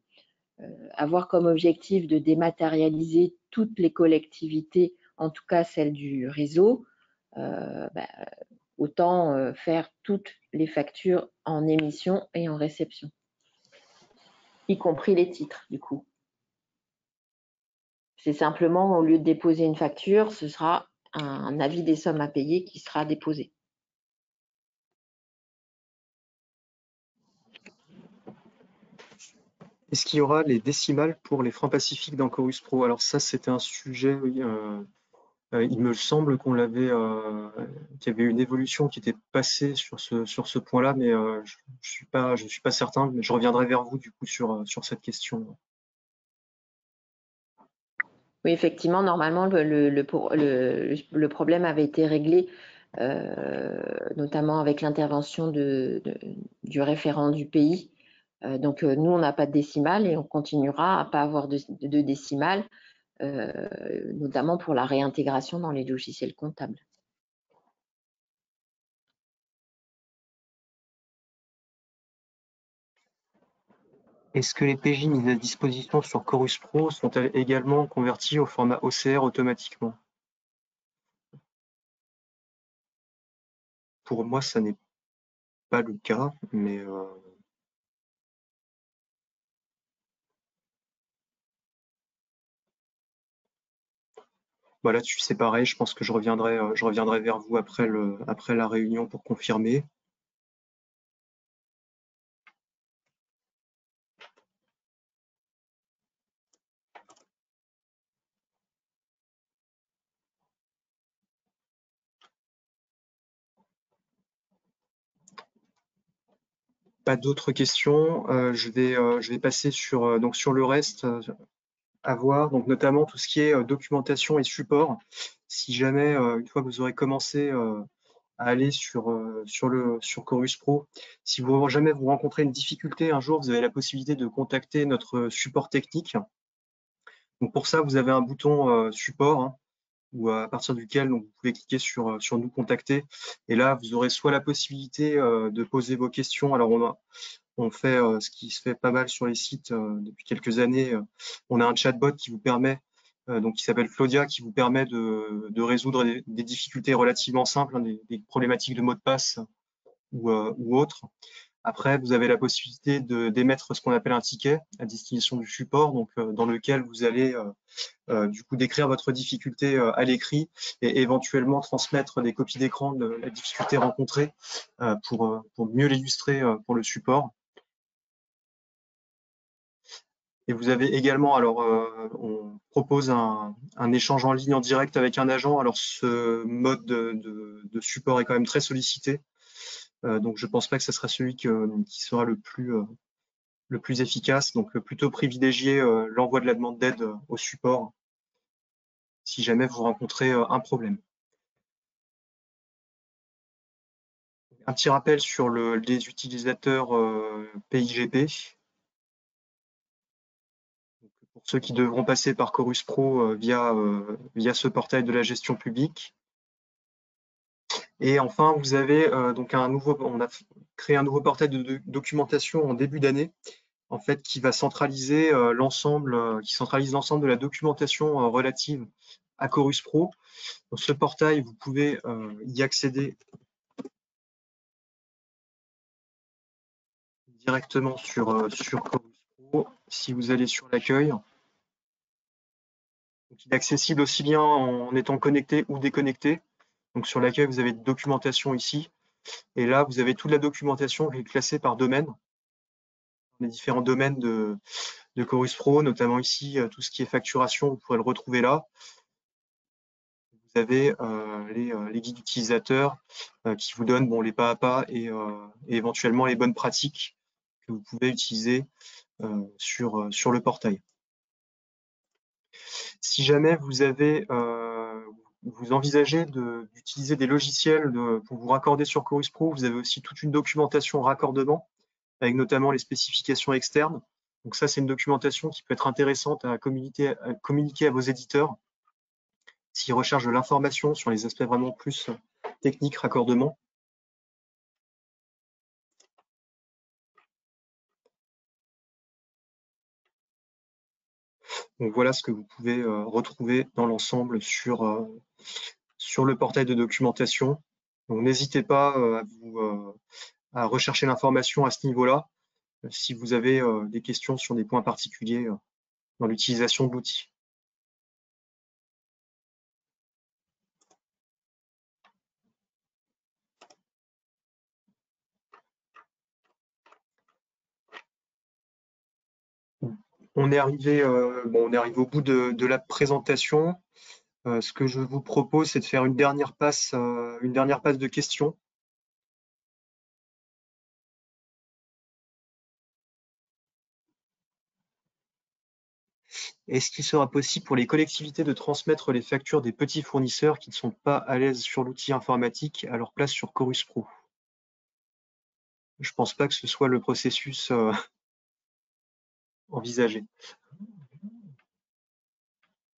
avoir comme objectif de dématérialiser toutes les collectivités, en tout cas celles du réseau, autant autant faire toutes les factures en émission et en réception, y compris les titres, du coup. C'est simplement, au lieu de déposer une facture, ce sera un avis des sommes à payer qui sera déposé. Est-ce qu'il y aura les décimales pour les francs pacifiques dans Chorus Pro? Alors ça, c'était un sujet, oui, il me semble qu'on l'avait, qu'il y avait une évolution qui était passée sur ce point-là, mais je suis pas certain, mais je reviendrai vers vous du coup sur cette question. Oui, effectivement, normalement, le problème avait été réglé, notamment avec l'intervention du référent du pays. Donc, nous, on n'a pas de décimale et on continuera à pas avoir de décimale, notamment pour la réintégration dans les logiciels comptables. Est-ce que les PJ mises à disposition sur Chorus Pro sont-elles également converties au format OCR automatiquement? Pour moi, ça n'est pas le cas, mais bah, là-dessus, c'est pareil. Je pense que je reviendrai vers vous après la réunion pour confirmer. Pas d'autres questions. Je vais passer sur le reste à voir, donc notamment tout ce qui est documentation et support. Si jamais, une fois que vous aurez commencé à aller sur Chorus Pro, si jamais vous rencontrez une difficulté un jour, vous avez la possibilité de contacter notre support technique. Donc pour ça, vous avez un bouton support, hein, ou à partir duquel donc, vous pouvez cliquer sur nous contacter. Et là, vous aurez soit la possibilité de poser vos questions. Alors on fait ce qui se fait pas mal sur les sites depuis quelques années. On a un chatbot qui vous permet, donc qui s'appelle Flodia, qui vous permet de résoudre des difficultés relativement simples, hein, des problématiques de mots de passe ou autres. Après, vous avez la possibilité d'émettre ce qu'on appelle un ticket à destination du support, donc dans lequel vous allez du coup décrire votre difficulté à l'écrit et éventuellement transmettre des copies d'écran de la difficulté rencontrée pour mieux l'illustrer pour le support. Et vous avez également, alors on propose un échange en ligne en direct avec un agent. Alors ce mode de support est quand même très sollicité, donc je pense pas que ce sera celui qui sera le plus efficace. Donc plutôt privilégier l'envoi de la demande d'aide au support si jamais vous rencontrez un problème. Un petit rappel sur les utilisateurs PIGP. Pour ceux qui devront passer par Chorus Pro via ce portail de la gestion publique. Et enfin, vous avez donc on a créé un nouveau portail de documentation en début d'année, en fait, qui va centraliser l'ensemble de la documentation relative à Chorus Pro. Donc, ce portail, vous pouvez y accéder directement sur Chorus Pro si vous allez sur l'accueil. Il est accessible aussi bien en étant connecté ou déconnecté. Donc sur l'accueil, vous avez une documentation ici. Et là, vous avez toute la documentation qui est classée par domaine. Les différents domaines de Chorus Pro, notamment ici, tout ce qui est facturation, vous pourrez le retrouver là. Vous avez les guides utilisateurs qui vous donnent les pas à pas et éventuellement les bonnes pratiques que vous pouvez utiliser sur le portail. Si jamais vous envisagez d'utiliser des logiciels pour vous raccorder sur Chorus Pro, vous avez aussi toute une documentation raccordement, avec notamment les spécifications externes. Donc ça, c'est une documentation qui peut être intéressante à communiquer à vos éditeurs s'ils recherchent de l'information sur les aspects vraiment plus techniques, raccordement. Donc voilà ce que vous pouvez retrouver dans l'ensemble sur le portail de documentation. Donc n'hésitez pas à rechercher l'information à ce niveau-là si vous avez des questions sur des points particuliers dans l'utilisation de l'outil. On est arrivé au bout de la présentation. Ce que je vous propose, c'est de faire une dernière passe de questions. Est-ce qu'il sera possible pour les collectivités de transmettre les factures des petits fournisseurs qui ne sont pas à l'aise sur l'outil informatique à leur place sur Chorus Pro? Je pense pas que ce soit le processus envisagé.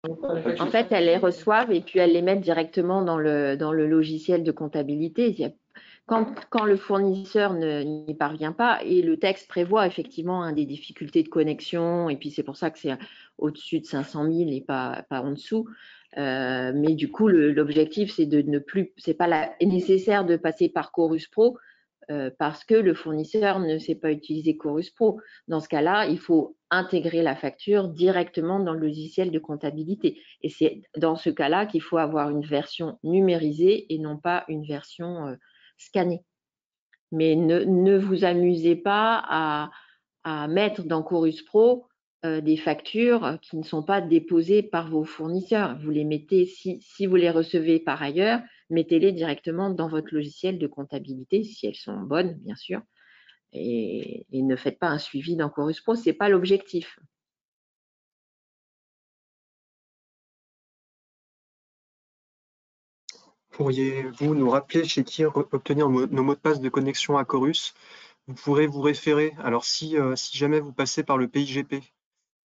En fait, elles les reçoivent et puis elles les mettent directement dans le logiciel de comptabilité. Quand le fournisseur n'y parvient pas, et le texte prévoit effectivement des difficultés de connexion, et puis c'est pour ça que c'est au-dessus de 500 000 et pas en dessous. Mais du coup, l'objectif, c'est de ne plus, c'est pas nécessaire de passer par Chorus Pro parce que le fournisseur ne sait pas utiliser Chorus Pro. Dans ce cas-là, il faut intégrer la facture directement dans le logiciel de comptabilité. Et c'est dans ce cas-là qu'il faut avoir une version numérisée et non pas une version scannée. Mais ne vous amusez pas à mettre dans Chorus Pro des factures qui ne sont pas déposées par vos fournisseurs. Vous les mettez, si vous les recevez par ailleurs, mettez-les directement dans votre logiciel de comptabilité, si elles sont bonnes, bien sûr. Et ne faites pas un suivi dans Chorus Pro, ce n'est pas l'objectif. Pourriez-vous nous rappeler chez qui obtenir nos mots de passe de connexion à Chorus? Vous pourrez vous référer, alors si jamais vous passez par le PIGP,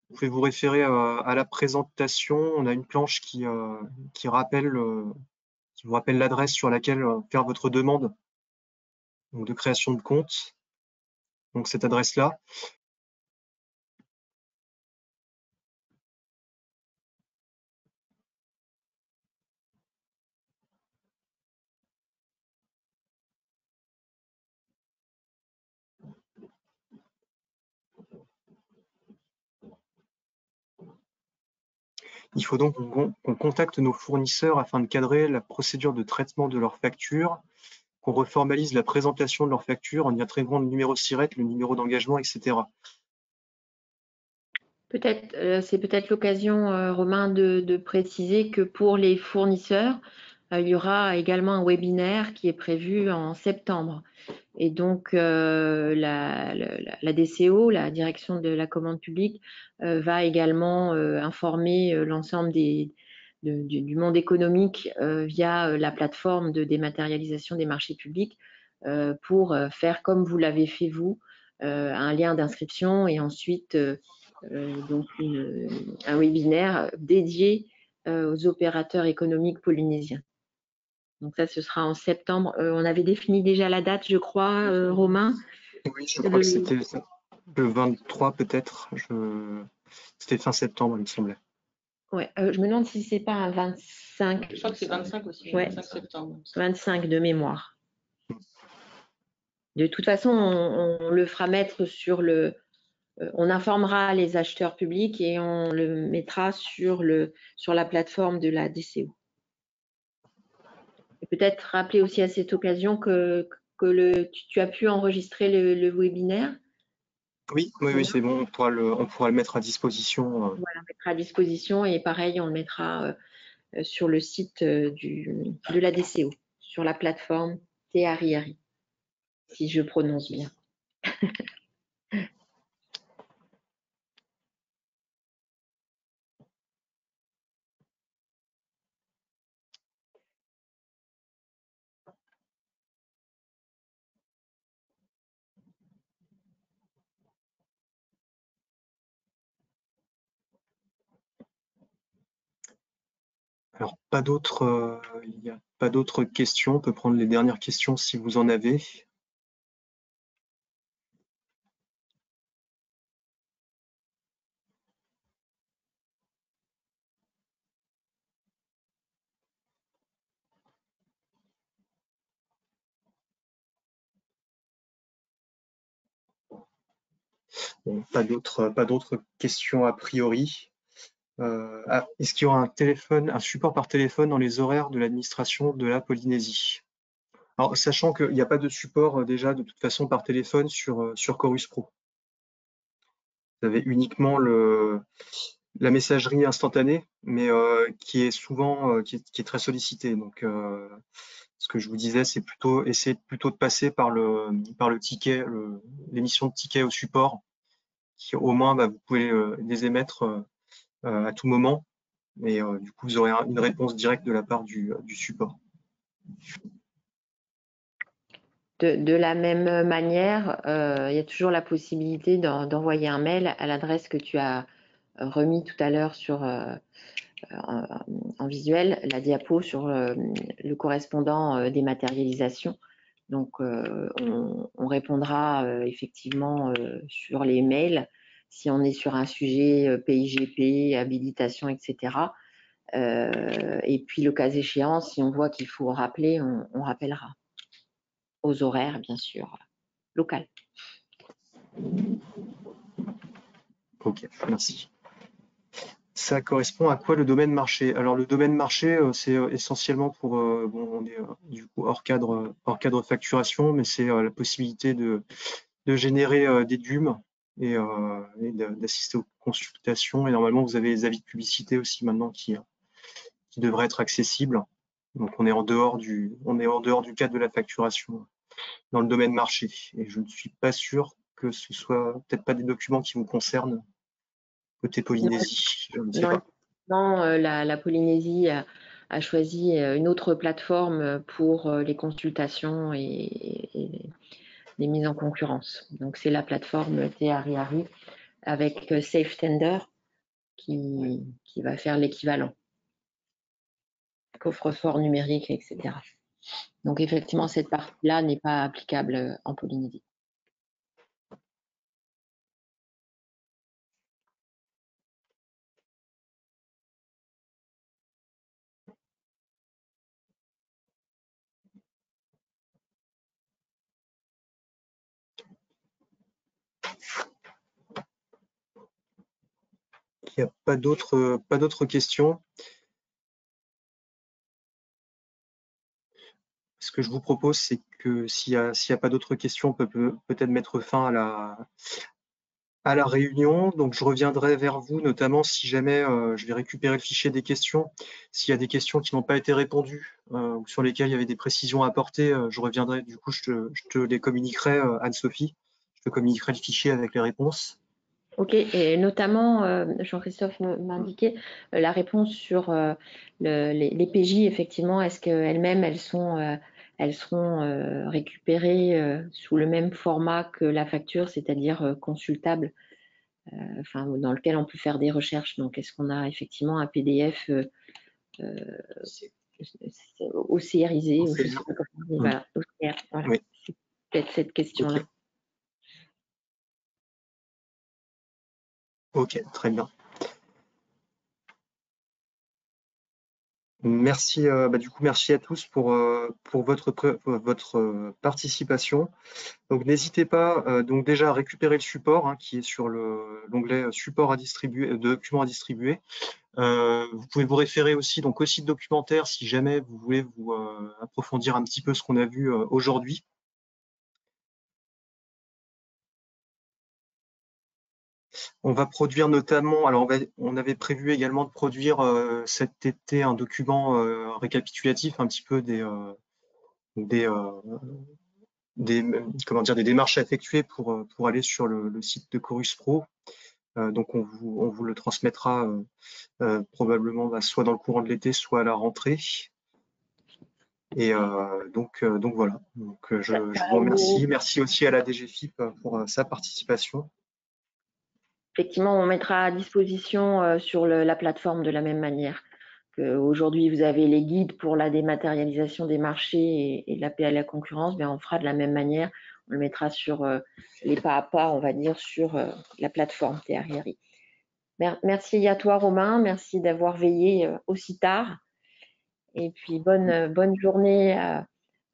vous pouvez vous référer à la présentation. On a une planche qui vous rappelle l'adresse sur laquelle faire votre demande donc de création de compte. Donc cette adresse-là. Il faut donc qu'on contacte nos fournisseurs afin de cadrer la procédure de traitement de leurs factures, qu'on reformalise la présentation de leurs factures en y attribuant le numéro SIRET, le numéro d'engagement, etc. C'est peut-être l'occasion, Romain, de préciser que pour les fournisseurs, il y aura également un webinaire qui est prévu en septembre. Et donc, la DCO, la Direction de la commande publique, va également informer l'ensemble du monde économique via la plateforme de dématérialisation des marchés publics pour faire comme vous l'avez fait vous, un lien d'inscription et ensuite donc un webinaire dédié aux opérateurs économiques polynésiens. Donc ça, ce sera en septembre. On avait défini déjà la date, je crois, Romain. Oui, je crois que c'était le 23 peut-être. C'était fin septembre, il me semblait. Ouais, je me demande si c'est pas un 25. Je crois que c'est 25 aussi, ouais, 25 septembre. 25 de mémoire. De toute façon, on le fera mettre sur le... on informera les acheteurs publics et on le mettra sur la plateforme de la DCO. Peut-être rappeler aussi à cette occasion que tu as pu enregistrer le webinaire. Oui, c'est bon, on pourra le mettre à disposition. Voilà, on le mettra à disposition et pareil, on le mettra sur le site de la DCO, sur la plateforme TRIRI, si je prononce bien. Alors, il n'y a pas d'autres questions. On peut prendre les dernières questions si vous en avez. Bon, pas d'autres questions a priori. Est-ce qu'il y aura un support par téléphone dans les horaires de l'administration de la Polynésie? Alors, sachant qu'il n'y a pas de support déjà de toute façon par téléphone sur Chorus Pro. Vous avez uniquement la messagerie instantanée, mais qui est souvent qui est très sollicitée. Donc, ce que je vous disais, c'est plutôt essayer plutôt de passer par le ticket, l'émission de ticket au support, qui au moins vous pouvez les émettre à tout moment, et du coup vous aurez une réponse directe de la part du support. De la même manière, il y a toujours la possibilité d'envoyer un mail à l'adresse que tu as remis tout à l'heure en visuel, la diapo sur le correspondant dématérialisation. Donc, on répondra effectivement sur les mails si on est sur un sujet PIGP, habilitation, etc. Et puis, le cas échéant, si on voit qu'il faut rappeler, on rappellera aux horaires, bien sûr, locales. Ok, merci. Ça correspond à quoi le domaine marché? Alors le domaine marché, c'est essentiellement pour, bon, on est du coup hors cadre facturation, mais c'est la possibilité de générer des DUM et d'assister aux consultations. Et normalement, vous avez les avis de publicité aussi maintenant qui devraient être accessibles. Donc on est en dehors du cadre de la facturation dans le domaine marché. Et je ne suis pas sûr que ce soit peut-être pas des documents qui vous concernent côté Polynésie. Je ne sais pas. Non, la Polynésie a choisi une autre plateforme pour les consultations et les mises en concurrence. Donc, c'est la plateforme Te Ariari avec Safe Tender qui va faire l'équivalent. Coffre-fort numérique, etc. Donc, effectivement, cette partie-là n'est pas applicable en Polynésie. Il n'y a pas d'autres questions. Ce que je vous propose, c'est que s'il y a pas d'autres questions, on peut peut-être mettre fin à la réunion. Donc, je reviendrai vers vous, notamment si jamais je vais récupérer le fichier des questions. S'il y a des questions qui n'ont pas été répondues ou sur lesquelles il y avait des précisions à apporter, je reviendrai. Du coup, je te les communiquerai, Anne-Sophie. Je te communiquerai le fichier avec les réponses. Ok, et notamment, Jean-Christophe m'indiquait la réponse sur les PJ, effectivement, est-ce qu'elles-mêmes, elles seront récupérées sous le même format que la facture, c'est-à-dire consultable, enfin, dans lequel on peut faire des recherches. Donc, est-ce qu'on a effectivement un PDF OCRisé, ou je sais pas comment on dit, voilà, OCR, voilà. Oui. C'est peut-être cette question-là. Ok, très bien. Merci, du coup, merci à tous pour votre participation. Donc, n'hésitez pas donc déjà à récupérer le support qui est sur l'onglet support à distribuer, documents à distribuer. Vous pouvez vous référer aussi donc au site documentaire si jamais vous voulez vous approfondir un petit peu ce qu'on a vu aujourd'hui. On va produire notamment, alors on avait prévu également de produire cet été un document récapitulatif un petit peu des démarches à effectuer pour aller sur le site de Chorus Pro. Donc on vous le transmettra probablement soit dans le courant de l'été, soit à la rentrée. Et donc voilà. Donc je vous remercie. Merci aussi à la DGFIP pour sa participation. Effectivement, on mettra à disposition sur la plateforme de la même manière qu'aujourd'hui, vous avez les guides pour la dématérialisation des marchés et l'appel à la concurrence. Bien, on fera de la même manière. On le mettra sur les pas à pas, on va dire, sur la plateforme Te Ariari. Merci à toi, Romain. Merci d'avoir veillé aussi tard. Et puis, bonne journée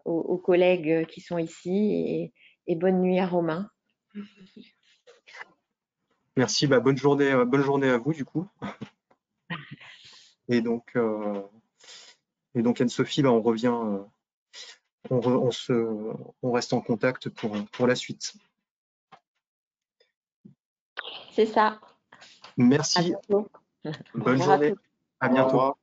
aux collègues qui sont ici et bonne nuit à Romain. Merci, bonne journée à vous du coup. Et donc Anne-Sophie, on revient, on reste en contact pour la suite. C'est ça. Merci. À bientôt. Bonne journée. À bientôt.